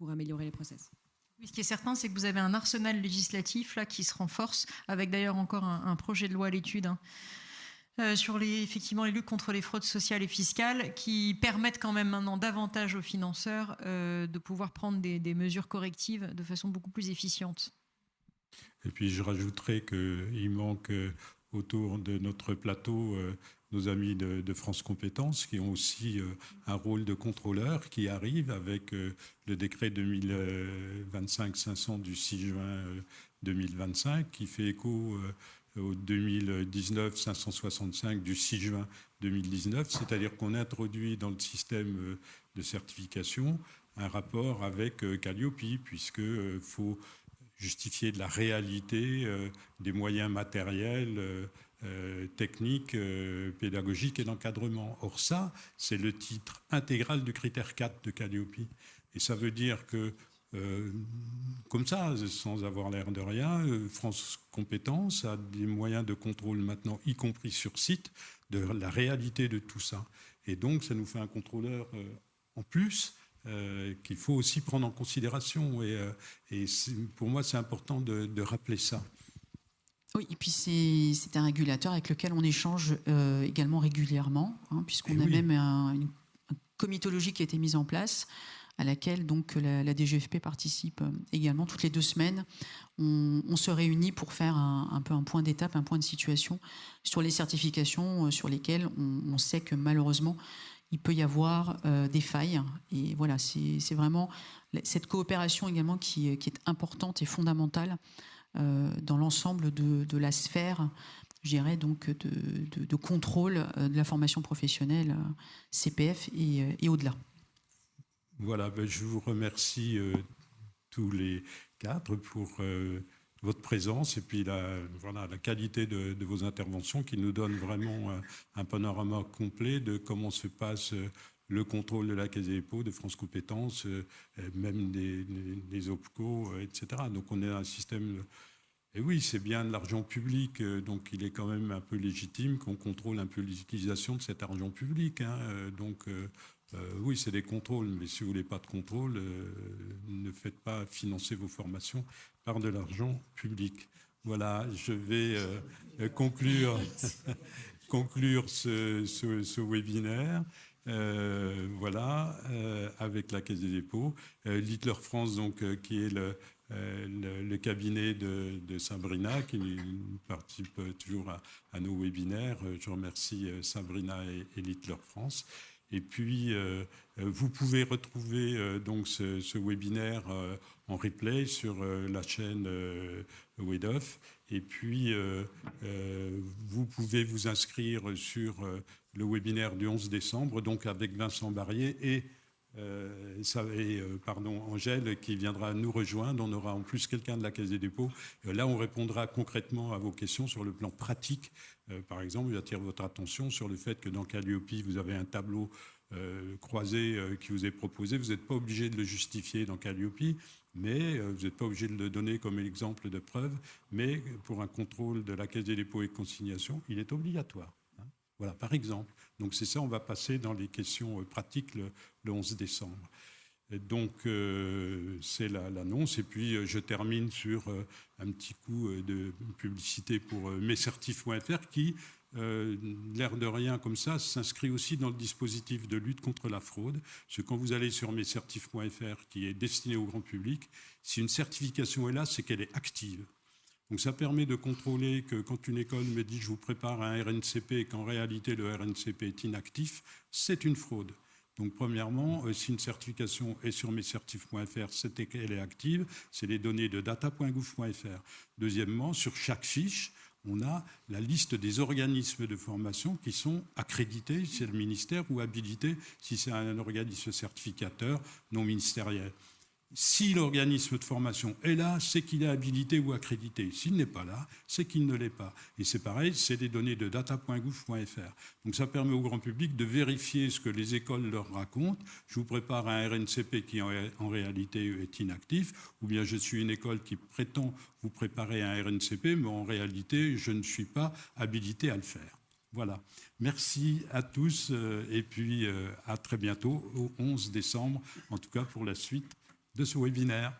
Speaker 5: améliorer les process.
Speaker 3: Oui, ce qui est certain, c'est que vous avez un arsenal législatif là, qui se renforce, avec d'ailleurs encore un projet de loi à l'étude sur effectivement les luttes contre les fraudes sociales et fiscales, qui permettent quand même maintenant davantage aux financeurs de pouvoir prendre des mesures correctives de façon beaucoup plus efficiente.
Speaker 2: Et puis je rajouterais qu'il manque autour de notre plateau nos amis de France Compétences qui ont aussi un rôle de contrôleur qui arrive avec le décret 2025-500 du 6 juin 2025 qui fait écho au 2019-565 du 6 juin 2019, c'est-à-dire qu'on introduit dans le système de certification un rapport avec Calliope puisqu'il faut justifier de la réalité des moyens matériels, techniques, pédagogiques et d'encadrement. Or ça, c'est le titre intégral du critère 4 de Calliope. Et ça veut dire que, comme ça, sans avoir l'air de rien, France Compétences a des moyens de contrôle maintenant, y compris sur site, de la réalité de tout ça. Et donc, ça nous fait un contrôleur en plus, qu'il faut aussi prendre en considération. Et pour moi, c'est important de rappeler ça.
Speaker 6: Oui, et puis c'est un régulateur avec lequel on échange également régulièrement, puisqu'on a même une comitologie qui a été mise en place, à laquelle donc la DGEFP participe également. Toutes les 2 semaines, on se réunit pour faire un peu un point d'étape, un point de situation sur les certifications sur lesquelles on sait que malheureusement, il peut y avoir des failles. Et voilà, c'est vraiment cette coopération également qui est importante et fondamentale dans l'ensemble de la sphère, je dirais, donc de contrôle de la formation professionnelle CPF et au-delà.
Speaker 2: Voilà, je vous remercie tous les quatre pour votre présence et puis la qualité de vos interventions qui nous donne vraiment un panorama complet de comment se passe le contrôle de la Caisse des dépôts, de France Compétences, même des OPCO, etc. Donc on est un système... Et oui, c'est bien de l'argent public, donc il est quand même un peu légitime qu'on contrôle un peu l'utilisation de cet argent public. Oui, c'est des contrôles, mais si vous ne voulez pas de contrôle, ne faites pas financer vos formations par de l'argent public. Voilà, je vais conclure ce webinaire. Avec la Caisse des dépôts. Littler France, donc, qui est le cabinet de Sabrina, qui participe toujours à nos webinaires. Je remercie Sabrina et Littler France. Et puis, vous pouvez retrouver donc ce webinaire en replay sur la chaîne WEDOF. Et puis, vous pouvez vous inscrire sur le webinaire du 11 décembre, donc avec Vincent Barrier et Angèle qui viendra nous rejoindre. On aura en plus quelqu'un de la Caisse des dépôts. Là, on répondra concrètement à vos questions sur le plan pratique. Par exemple, j'attire votre attention sur le fait que dans Calliope, vous avez un tableau croisé qui vous est proposé. Vous n'êtes pas obligé de le justifier dans Calliope, mais vous n'êtes pas obligé de le donner comme exemple de preuve. Mais pour un contrôle de la Caisse des dépôts et consignations, il est obligatoire. Voilà, par exemple. Donc c'est ça, on va passer dans les questions pratiques le 11 décembre. Et donc c'est l'annonce. Et puis je termine sur un petit coup de publicité pour mescertif.fr qui, l'air de rien comme ça, s'inscrit aussi dans le dispositif de lutte contre la fraude. Parce que quand vous allez sur mescertif.fr, qui est destiné au grand public, si une certification est là, c'est qu'elle est active. Donc ça permet de contrôler que quand une école me dit « je vous prépare un RNCP » et qu'en réalité le RNCP est inactif, c'est une fraude. Donc premièrement, si une certification est sur mescertif.fr, c'est qu'elle est active, c'est les données de data.gouv.fr. Deuxièmement, sur chaque fiche, on a la liste des organismes de formation qui sont accrédités si c'est le ministère ou habilités si c'est un organisme certificateur non ministériel. Si l'organisme de formation est là, c'est qu'il est habilité ou accrédité. S'il n'est pas là, c'est qu'il ne l'est pas. Et c'est pareil, c'est des données de data.gouv.fr. Donc ça permet au grand public de vérifier ce que les écoles leur racontent. Je vous prépare un RNCP qui en réalité est inactif, ou bien je suis une école qui prétend vous préparer un RNCP, mais en réalité, je ne suis pas habilité à le faire. Voilà. Merci à tous et puis à très bientôt, au 11 décembre, en tout cas pour la suite de ce webinaire.